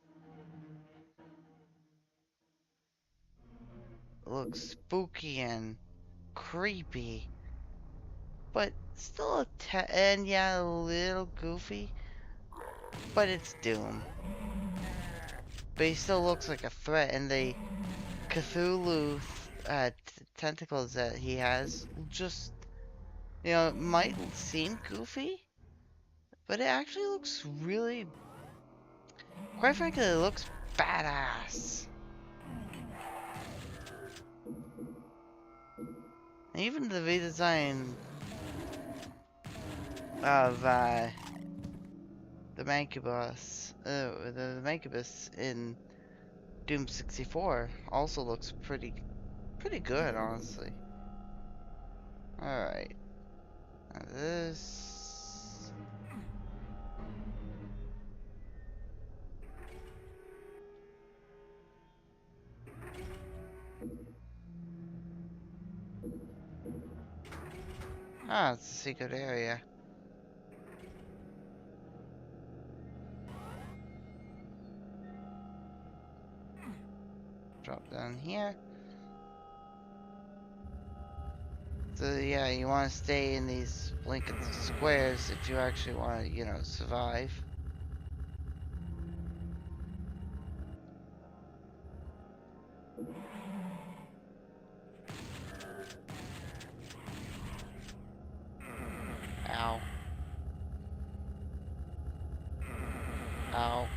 It looks spooky and creepy, but still and yeah, a little goofy, but it's Doom. But he still looks like a threat, and the Cthulhu tentacles that he has just, you know, might seem goofy, but it actually looks really, quite frankly, it looks badass. And even the redesign of the Mancubus, the Mancubus in Doom 64 also looks pretty good, honestly. Alright. Now this... Ah, it's a secret area. Drop down here. So yeah, you want to stay in these Lincoln squares if you actually want to, you know, survive. Ow. Ow.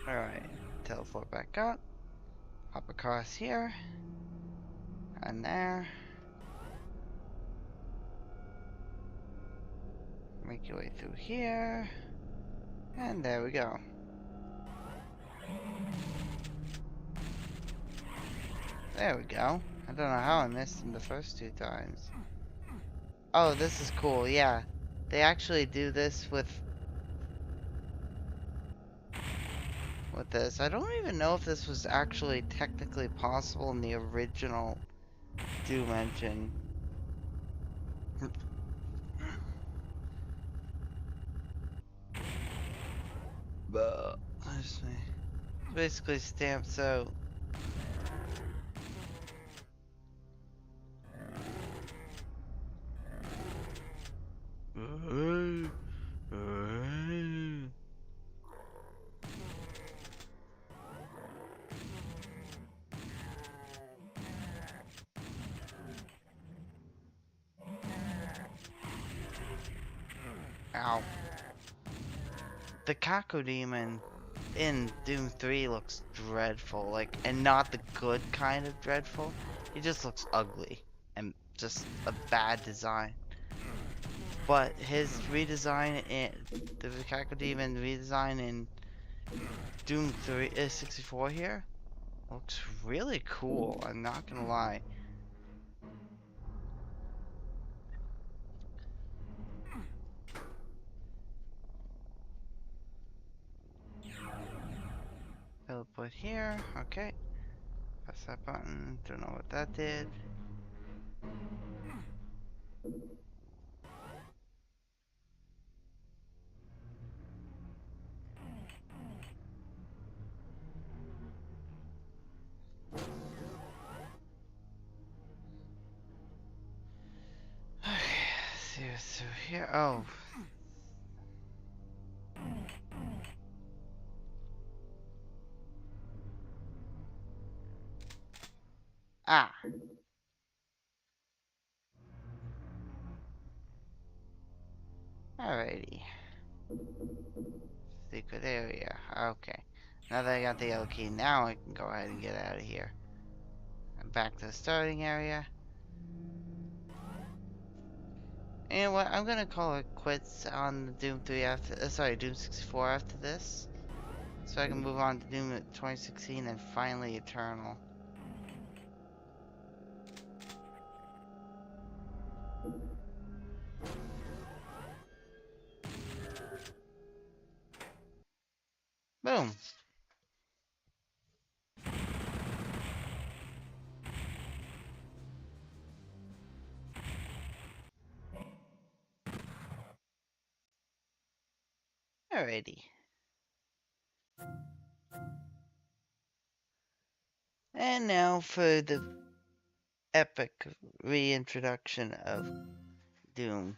Alright, teleport back up. Hop across here. And there. Make your way through here. And there we go. There we go. I don't know how I missed him the first 2 times. Oh, this is cool, yeah. They actually do this with this. I don't even know if this was actually technically possible in the original Doom engine. But basically stamps out. Ow. The Cacodemon in Doom 3 looks dreadful, like, and not the good kind of dreadful. He just looks ugly and just a bad design. But his redesign in the Cacodemon redesign in Doom 64 here looks really cool. I'm not gonna lie. Teleport here. Okay. Press that button. Don't know what that did. Okay, see what's through here. Oh. Ah. Alrighty. Secret area. Okay. Now that I got the yellow key, now I can go ahead and get out of here. And back to the starting area. And you know what? I'm gonna call it quits on the Doom 3 after, Doom 64 after this. So I can move on to Doom 2016 and finally Eternal. Boom. Alrighty. And now for the epic reintroduction of Doom.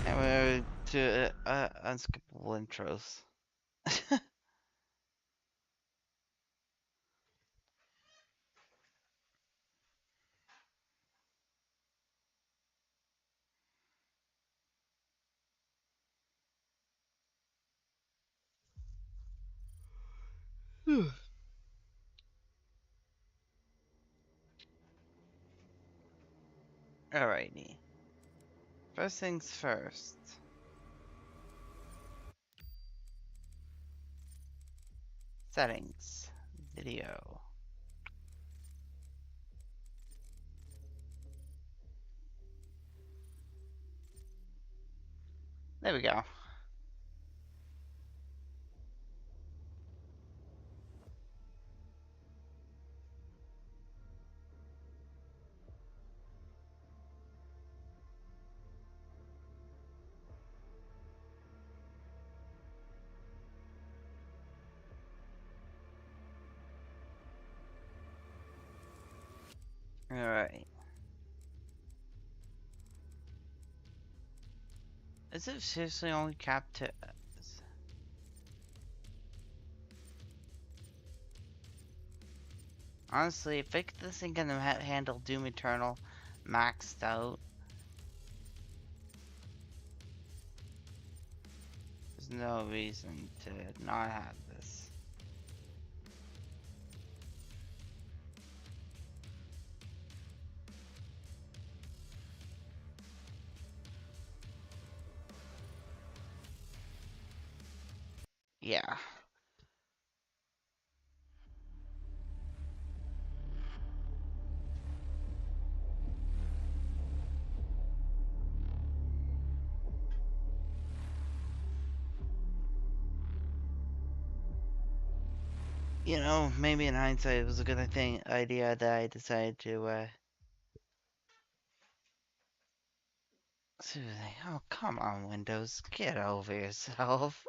And we're to unskippable intros. Alrighty. First things first. Settings. Video. There we go. Alright. Is it seriously only capped to... Honestly, if this thing can handle Doom Eternal maxed out, there's no reason to not have this. Yeah. You know, maybe in hindsight it was a good idea that I decided to, seriously, oh come on Windows, get over yourself.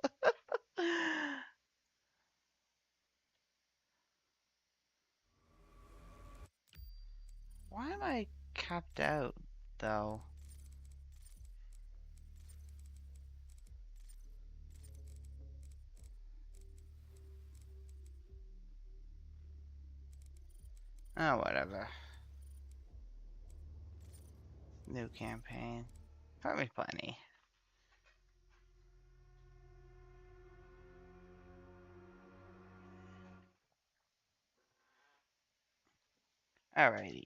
Why am I capped out, though? Oh, whatever. New campaign. Probably plenty. Alrighty.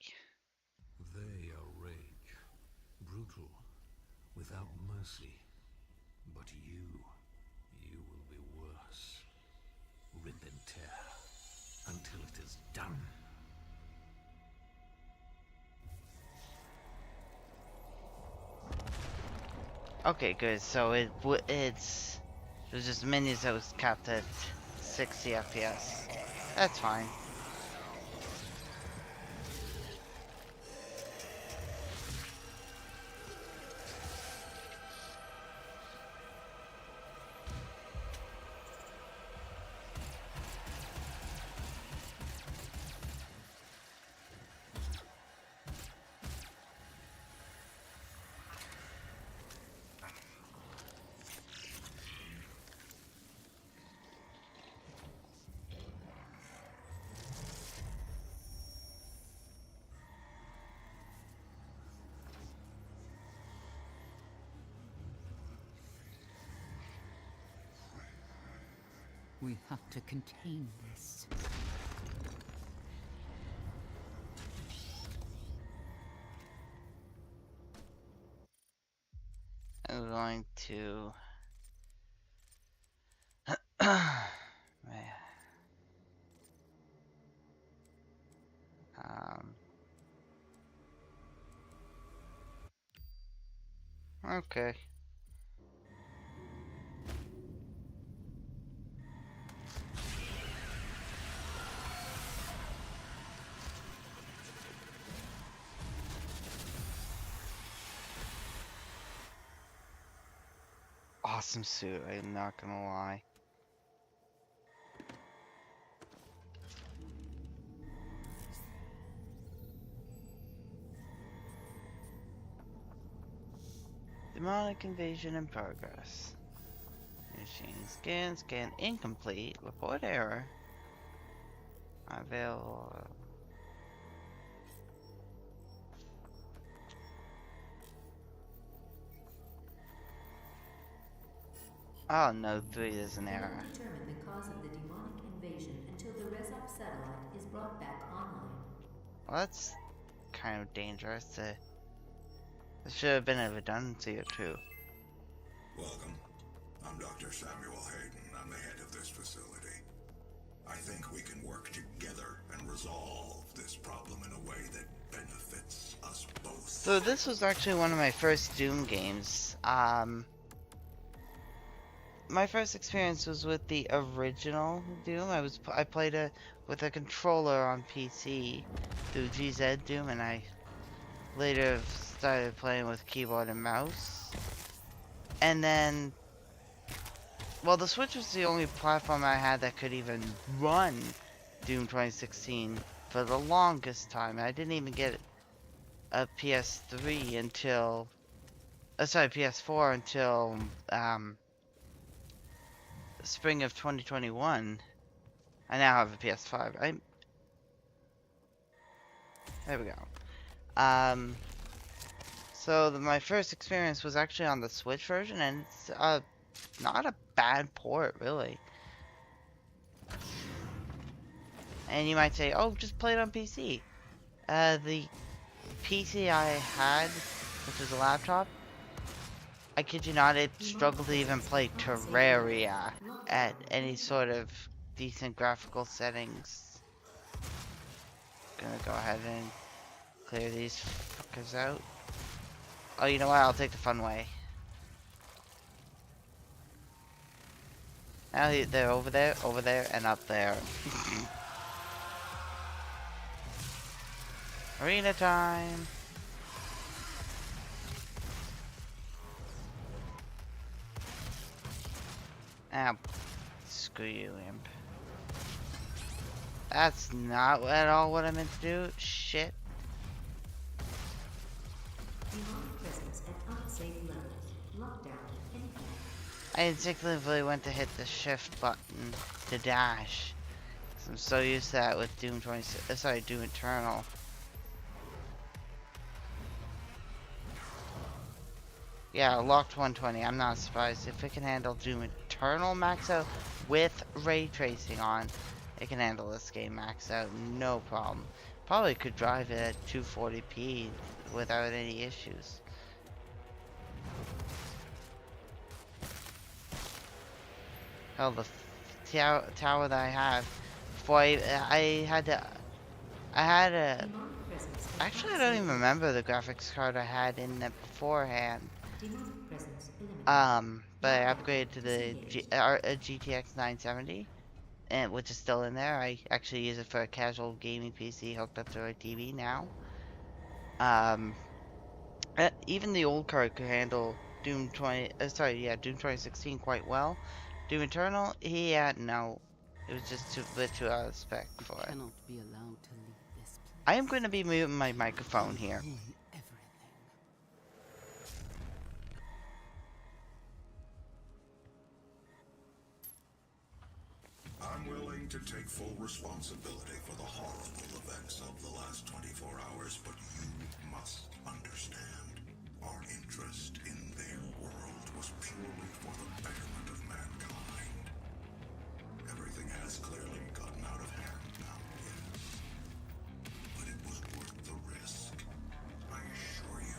They are rage, brutal, without mercy. But you will be worse. Rip and tear, until it is done. Okay, good. So it was just minions that was capped at 60 FPS. That's fine. We have to contain this. I'm going to... Man. Okay. Awesome suit, I'm not gonna lie. Demonic invasion in progress. Machine scan incomplete, report error. Available. Oh no, 3 is an error. Determine the cause of the demonic invasion until the Resop satellite is brought back online. Well, that's kind of dangerous. There should have been a redundancy or two. Welcome. I'm Dr. Samuel Hayden. I'm the head of this facility. I think we can work together and resolve this problem in a way that benefits us both. So this was actually one of my first Doom games. My first experience was with the original Doom. I played it with a controller on PC through GZ Doom, and I later started playing with keyboard and mouse. And then, well, the Switch was the only platform I had that could even run Doom 2016 for the longest time. I didn't even get a PS3 until, PS4 until spring of 2021. I now have a PS5. There we go. So my first experience was actually on the Switch version, and it's not a bad port, really. And you might say, oh, just play it on PC. The PC I had, which was a laptop, I kid you not, it struggled to even play Terraria at any sort of decent graphical settings. Gonna go ahead and clear these fuckers out. Oh, you know what? I'll take the fun way. Now they're over there, and up there. Arena time! Ah, screw you, imp. That's not at all what I meant to do. Shit. I instinctively went to hit the shift button to dash. 'Cause I'm so used to that with Doom 26. Sorry, Doom Eternal. Yeah, locked 120. I'm not surprised. If it can handle Doom Eternal max out with ray tracing on, it can handle this game max out, no problem. Probably could drive it at 240p without any issues. Hell, the tower that I have, before I had a, actually I don't even remember the graphics card I had in it beforehand. But I upgraded to the GTX 970, and which is still in there. I actually use it for a casual gaming PC hooked up to a TV now. Even the old card could handle Doom 2016 quite well. Doom Eternal, no, it was just a bit too out of spec for it. Be allowed to leave this place. I am going to be muting my microphone here. I'm willing to take full responsibility for the horrible events of the last 24 hours, but you must understand, our interest in their world was purely for the betterment of mankind. Ever has clearly gotten out of hand now, yes. But it was worth the risk, I assure you.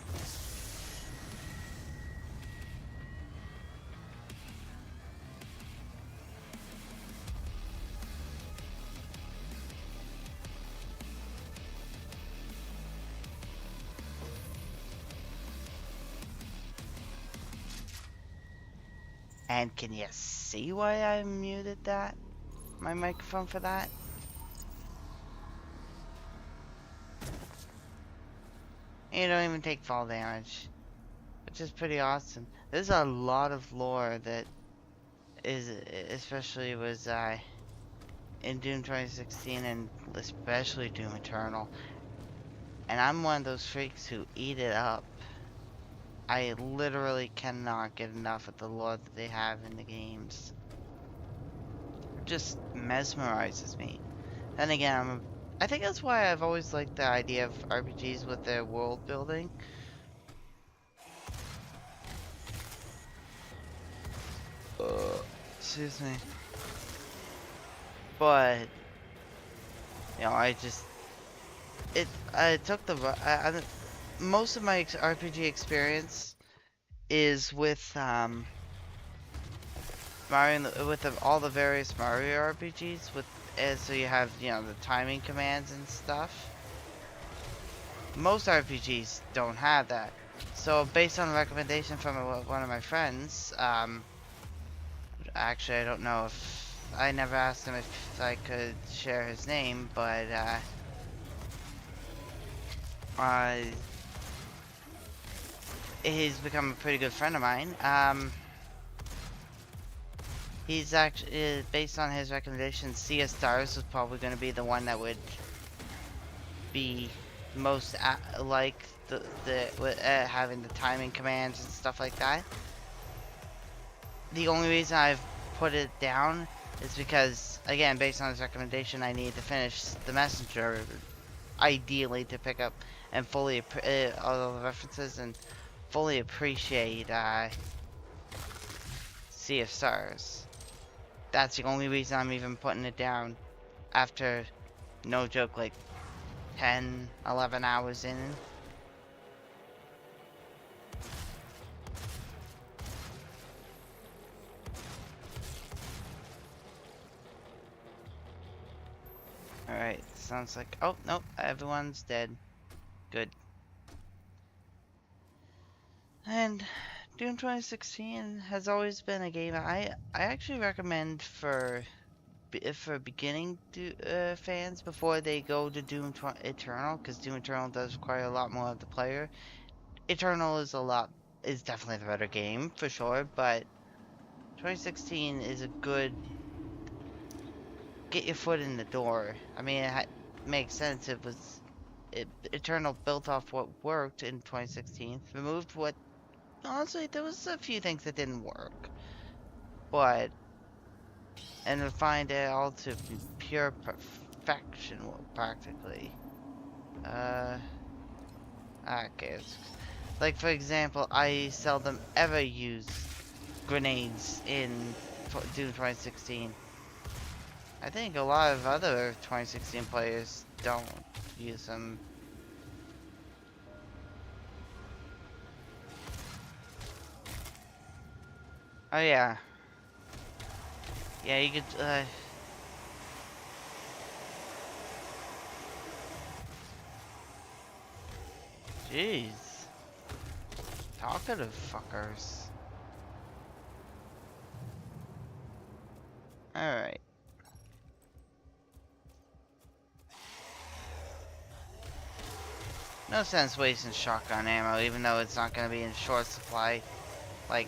And can you see why I muted that? My microphone for that? You don't even take fall damage, which is pretty awesome. There's a lot of lore that is, especially was in Doom 2016 and especially Doom Eternal. And I'm one of those freaks who eat it up. I literally cannot get enough of the lore that they have in the games. It just mesmerizes me. Then again, I think that's why I've always liked the idea of RPGs with their world building. Excuse me. But, you know, I took the, most of my RPG experience is with Mario, with all the various Mario RPGs. So you have, you know, the timing commands and stuff. Most RPGs don't have that. So based on a recommendation from one of my friends, actually I don't know if I never asked him if I could share his name, but he's become a pretty good friend of mine. He's actually, based on his recommendation, Sea of Stars was probably going to be the one that would be most like having the timing commands and stuff like that. The only reason I've put it down is because, again, based on his recommendation, I need to finish The Messenger, ideally, to pick up and fully all the references and fully appreciate Sea of Stars. That's the only reason I'm even putting it down after, no joke, like 10, 11 hours in. Alright, sounds like, oh, nope, everyone's dead. Good. And Doom 2016 has always been a game I actually recommend for beginning fans before they go to Doom Eternal, because Doom Eternal does require a lot more of the player. Eternal is definitely the better game for sure, but 2016 is a good get your foot in the door. I mean, it makes sense. Eternal built off what worked in 2016, removed what. Honestly, there was a few things that didn't work, and refined it all to pure perfection, practically. Okay, like for example, I seldom ever use grenades in Doom 2016. I think a lot of other 2016 players don't use them. Oh yeah. Yeah, you could, jeez. Talkative fuckers. Alright. No sense wasting shotgun ammo, even though it's not going to be in short supply, like,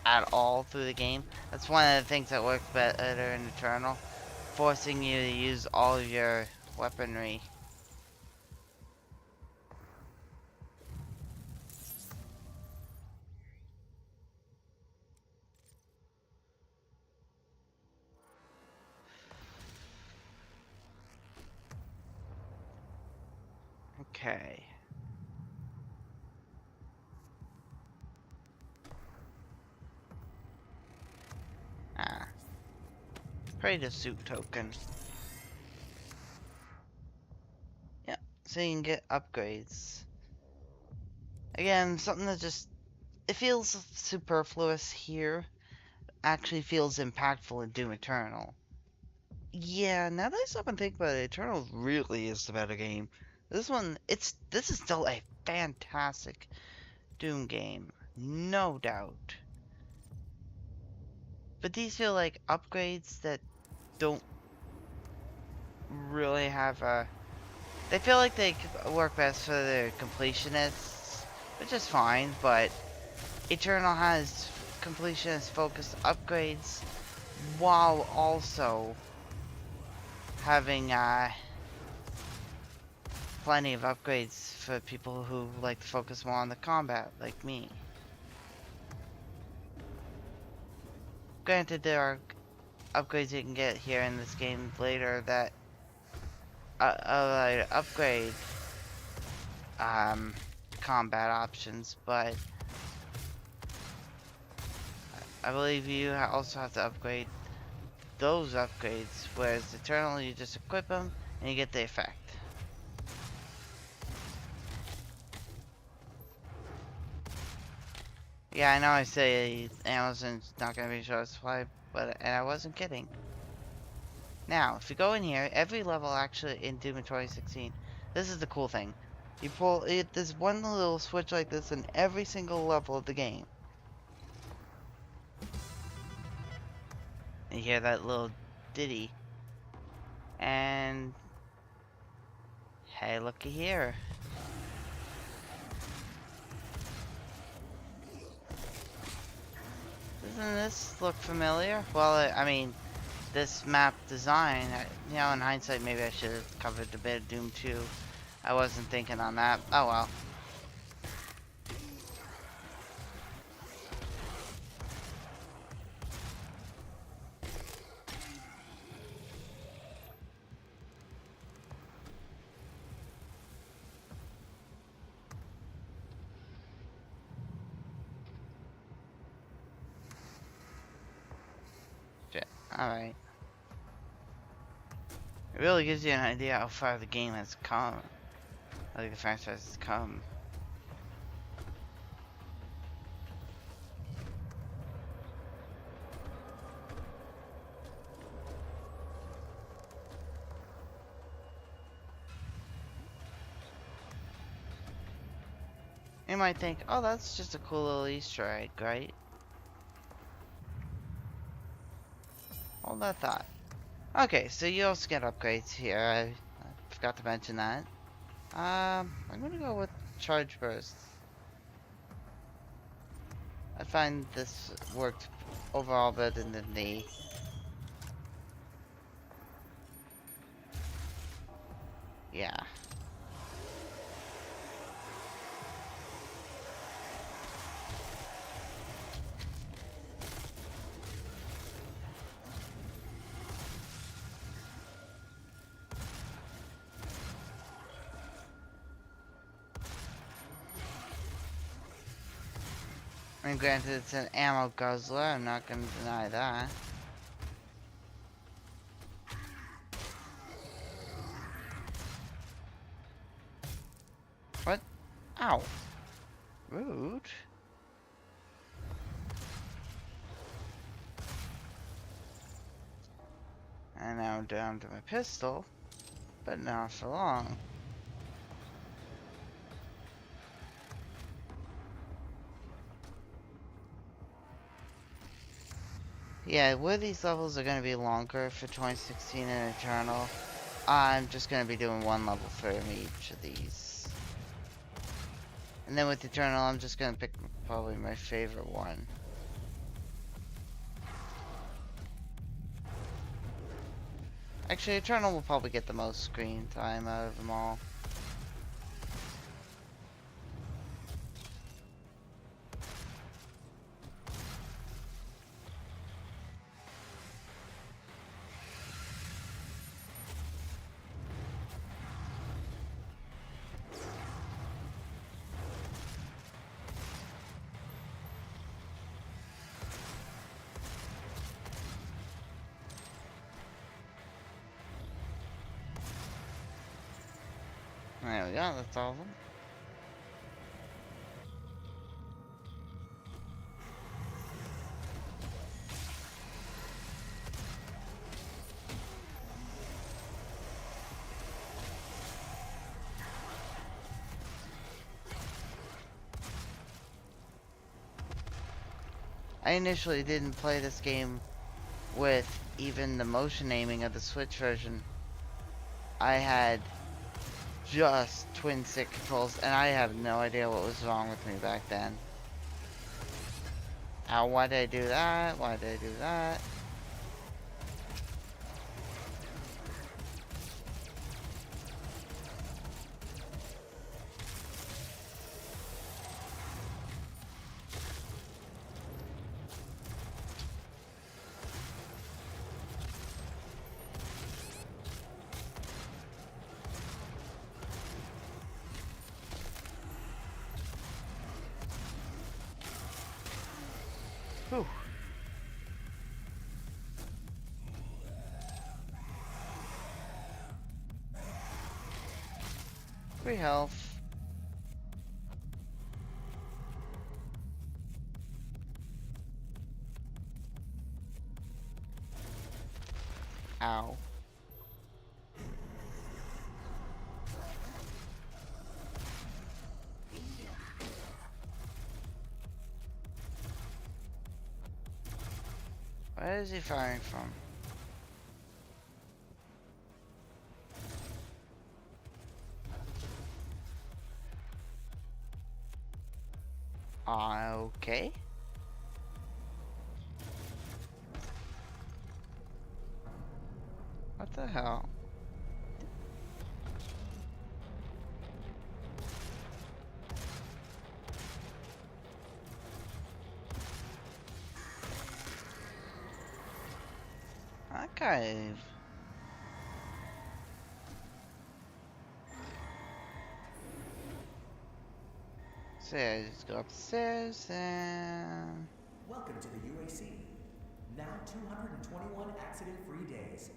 at all through the game. That's one of the things that works better in Eternal, forcing you to use all of your weaponry. Okay. Create a suit token. Yeah, so you can get upgrades. Again, something that just, it feels superfluous here, actually feels impactful in Doom Eternal. Yeah, now that I stop and think about it, Eternal really is the better game. This is still a fantastic Doom game, no doubt. But these feel like upgrades that don't really have a... They feel like they work best for the completionists, which is fine, but Eternal has completionist-focused upgrades while also having plenty of upgrades for people who like to focus more on the combat, like me. Granted, there are upgrades you can get here in this game later that upgrade combat options, but I believe you also have to upgrade those upgrades, whereas Eternal, you just equip them and you get the effect. Yeah, I know I say Amazon's not going to be short supply, and I wasn't kidding. Now, if you go in here, every level actually in Doom 2016, this is the cool thing. You pull it, there's one little switch like this in every single level of the game. You hear that little ditty. And hey, looky here. Doesn't this look familiar? Well, I mean, this map design, you know, in hindsight, maybe I should have covered a bit of Doom 2. I wasn't thinking on that. Oh well. Alright. It really gives you an idea how far the game has come. Like the franchise has come. You might think, oh, that's just a cool little Easter egg, right? Hold that thought. Okay, so you also get upgrades here. I forgot to mention that. I'm gonna go with Charge Burst. I find this worked overall better than the... Yeah. I mean, granted, it's an ammo guzzler, I'm not gonna deny that. What? Ow. Rude. And now I'm down to my pistol, but not for long. Yeah, where these levels are going to be longer for 2016 and Eternal, I'm just going to be doing one level for each of these. And then with Eternal, I'm just going to pick probably my favorite one. Actually, Eternal will probably get the most screen time out of them all. There we go, that's all of them. I initially didn't play this game with even the motion aiming of the Switch version. I had just twin stick controls, and I have no idea what was wrong with me back then. Ow, why did I do that? Why did I do that? Whew. 3 health. Ow. Where is he firing from? Okay. What the hell? Okay. So yeah, just go upstairs and... Welcome to the UAC. Now 221 accident-free days.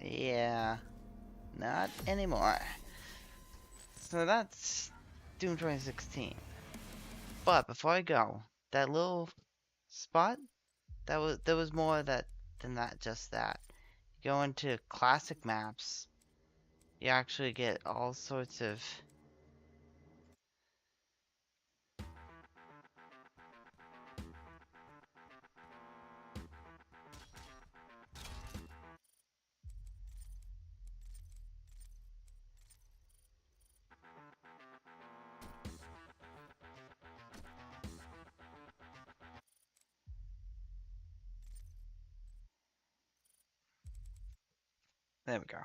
Yeah. Not anymore. So that's Doom 2016. But before I go, that little spot, there was more than that, just that. You go into classic maps, you actually get all sorts of there we go.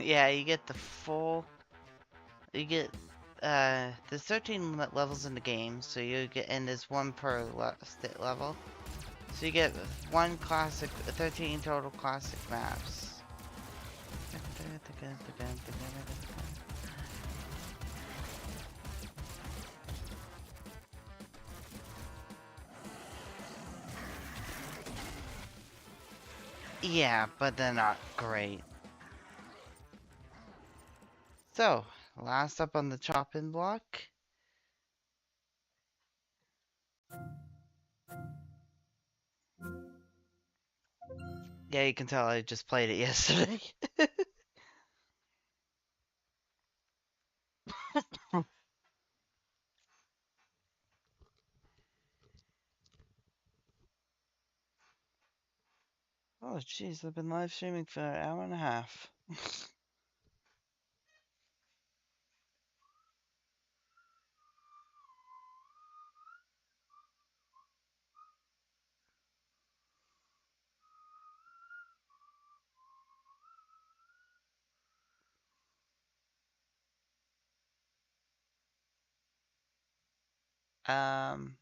Yeah, you get the full... You get... there's 13 levels in the game, so you get... And there's one per level. So you get 13 total classic maps. Yeah, but they're not great. So, last up on the chopping block. Yeah, you can tell I just played it yesterday. Oh, jeez, I've been live streaming for an hour and a half. Um...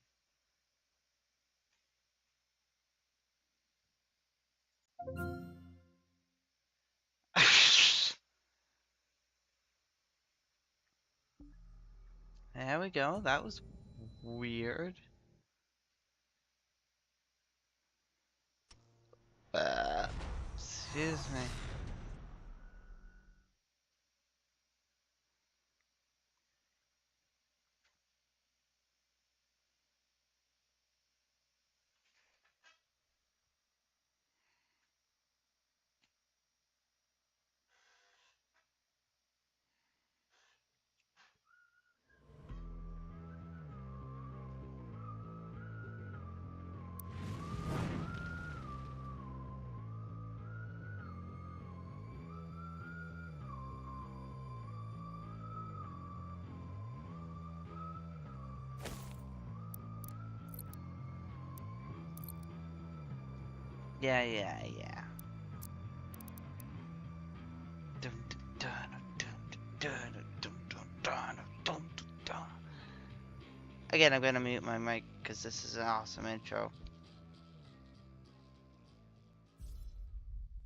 There we go, that was weird. Excuse me. Yeah. Dun, dun, dun, dun, dun, dun, dun, dun, dun, dun. Again, I'm gonna mute my mic because this is an awesome intro.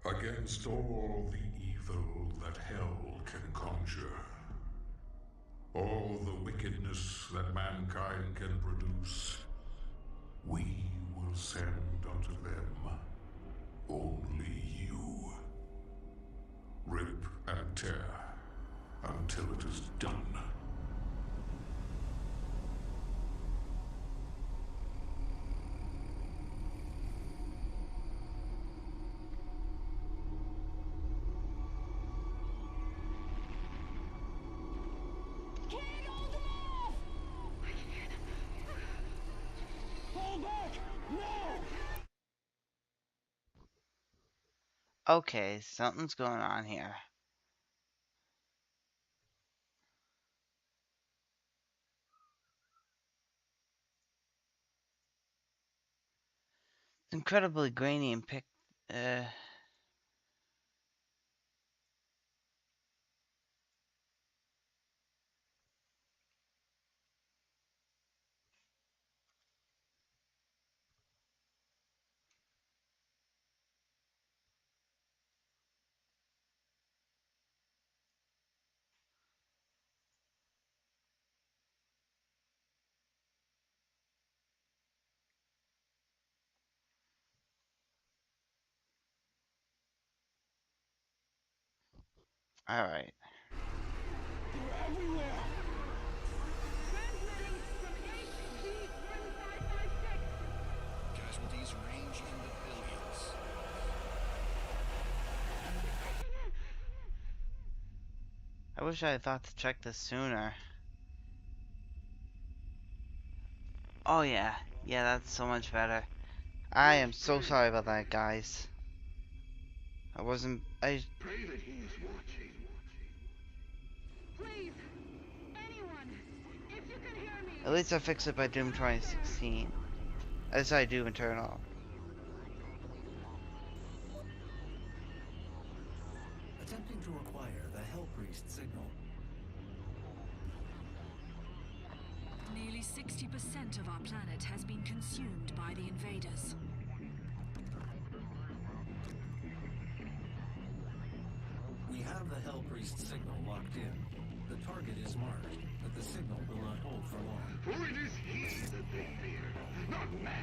Against all the evil that hell can conjure, all the wickedness that mankind can produce, we will send unto them only you. Rip and tear until it is done. Okay, something's going on here. It's incredibly grainy and all right. They're everywhere. Casualties range in the billions. I wish I had thought to check this sooner. Oh yeah, that's so much better. I am so sorry about that, guys. I Pray that he is watching. Please, anyone, if you can hear me. At least I fixed it by Doom 2016. I decided Doom Eternal. Attempting to acquire the Hell Priest signal. Nearly 60% of our planet has been consumed by the invaders. We have the Hell Priest signal locked in. The target is marked, but the signal will not hold for long. For it is he that they fear, not man,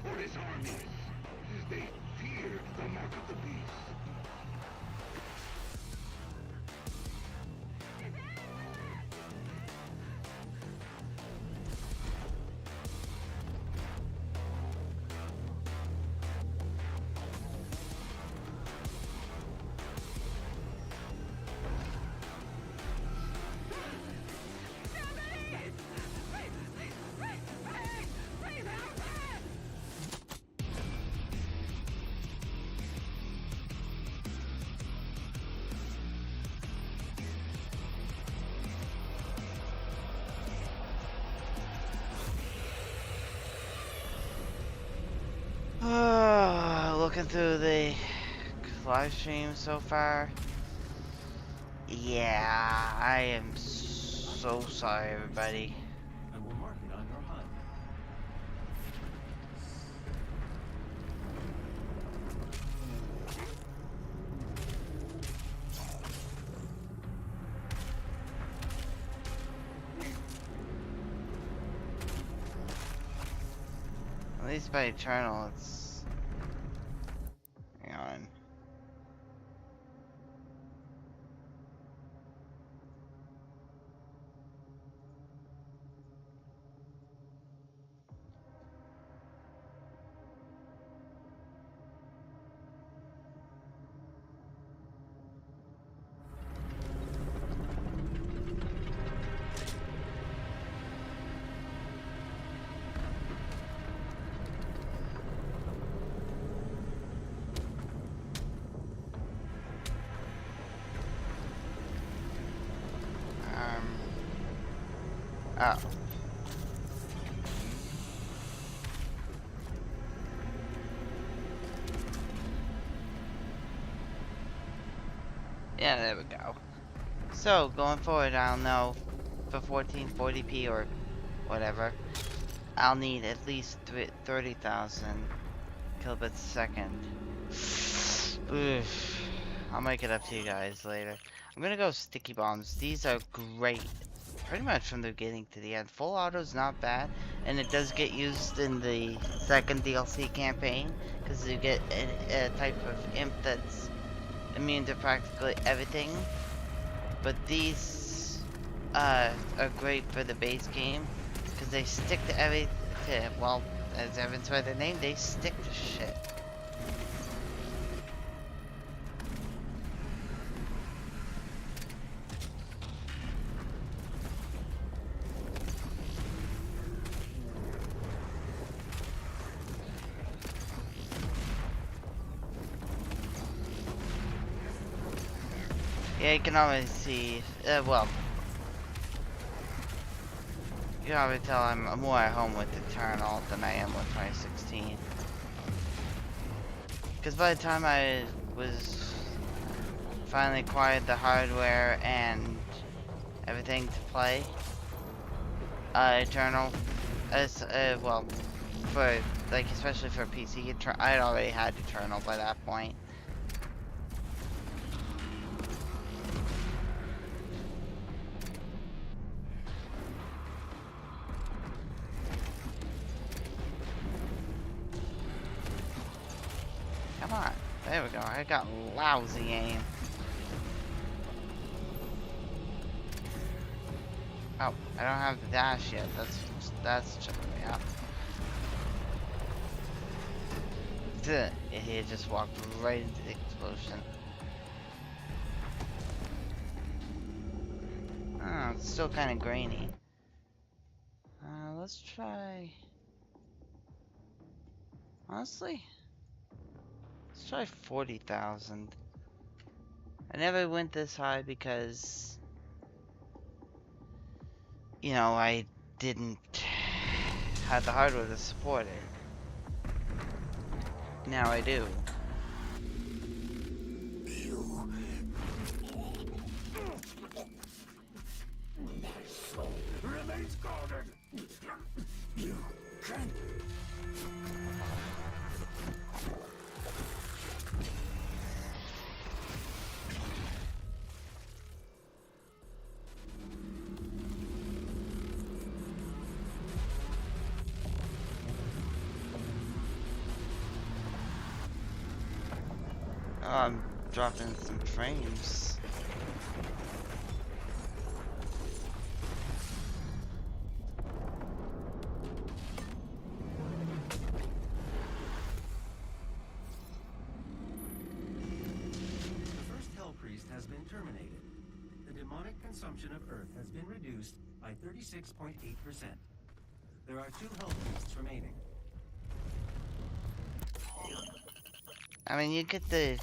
or his armies. They feared the mark of the beast. Looking through the live stream so far. Yeah, I am so sorry, everybody. And we'll mark it on your HUD. At least by Eternal, it's Oh. Yeah, there we go. So, going forward, I don't know, for 1440p or whatever, I'll need at least 30,000 kilobits a second. Oof. I'll make it up to you guys later. I'm gonna go sticky bombs. These are great. Pretty much from the beginning to the end. Full auto's not bad, and it does get used in the second DLC campaign, because you get a type of imp that's immune to practically everything. But these are great for the base game, because they stick to everything. Well, as evidenced by their name, they stick to shit. Yeah, you can always see, well, you can already tell I'm more at home with Eternal than I am with 2016. Because by the time I was finally acquired the hardware and everything to play Eternal, well, for, like, especially for PC, I had already had Eternal by that point. Come on. There we go. I got lousy aim. Oh, I don't have the dash yet. That's tripping me up. He just walked right into the explosion. Oh, it's still kind of grainy. Let's try. Honestly, let's try 40,000. I never went this high because, you know, I didn't have the hardware to support it. Now I do. My soul remains guarded. You can't. Oh, I'm dropping some frames. The first Hell Priest has been terminated. The demonic consumption of Earth has been reduced by 36.8%. There are 2 Hell Priests remaining. I mean, you get the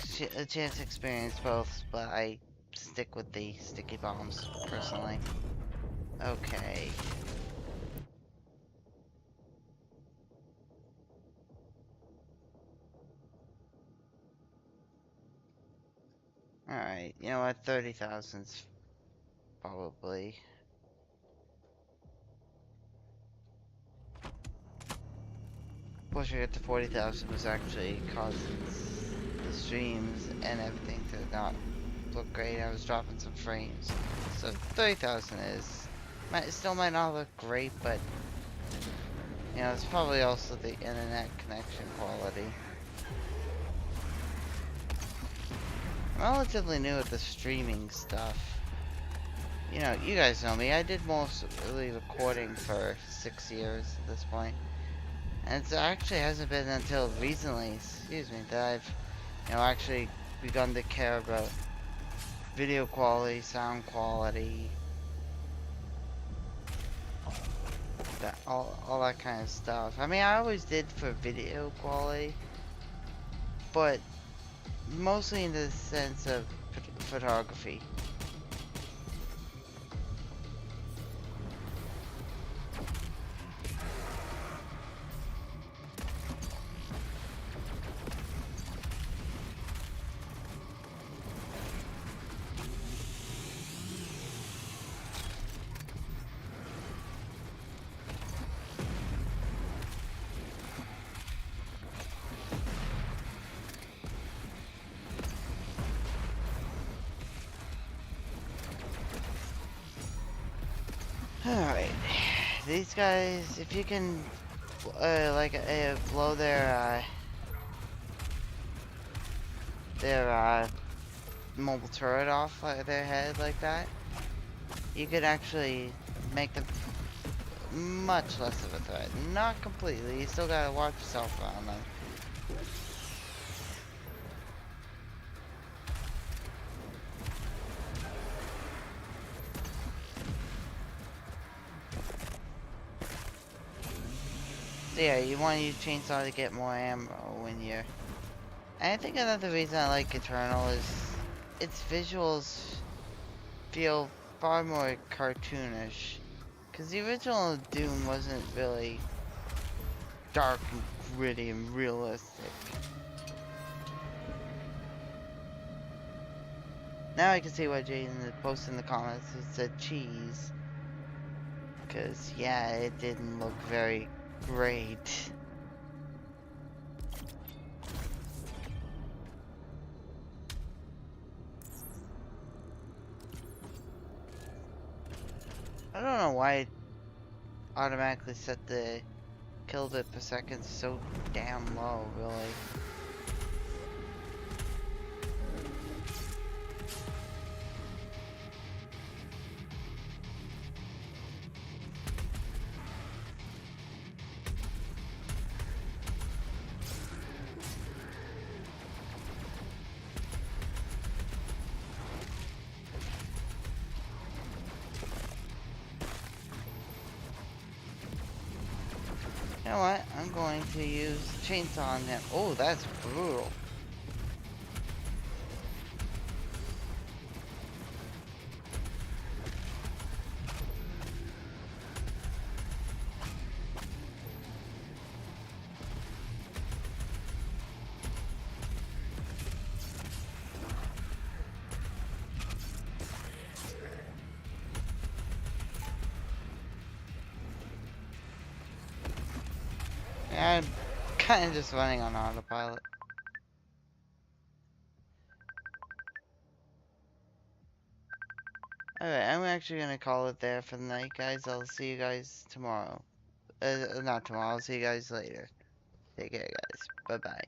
chance to experience both, but I stick with the sticky bombs, personally. Okay. Alright, you know what, 30,000's probably... Pushing it to 40,000 was actually causing the streams and everything to not look great. I was dropping some frames. So 30,000 is... it still might not look great, but... You know, it's probably also the internet connection quality. I'm relatively new at the streaming stuff. You know, you guys know me. I did mostly recording for 6 years at this point. And it actually hasn't been until recently, excuse me, that I've, you know, actually begun to care about video quality, sound quality, that, all that kind of stuff. I mean, I always did for video quality, but mostly in the sense of photography. these guys, if you can, blow their mobile turret off their head like that, you could actually make them much less of a threat. Not completely, you still gotta watch yourself around them. So yeah, you want to use chainsaw to get more ammo when you're... And I think another reason I like Eternal is its visuals feel far more cartoonish. Because the original Doom wasn't really dark and gritty and realistic. Now I can see why Jaden had posted in the comments who said cheese. Because, yeah, it didn't look very great. I don't know why it automatically set the kill bit per second so damn low, really. You know what? I'm going to use chainsaw on him. Oh, that's brutal. I'm kind of just running on autopilot. Alright, I'm actually gonna call it there for the night, guys. I'll see you guys tomorrow. Not tomorrow, I'll see you guys later. Take care, guys. Bye-bye.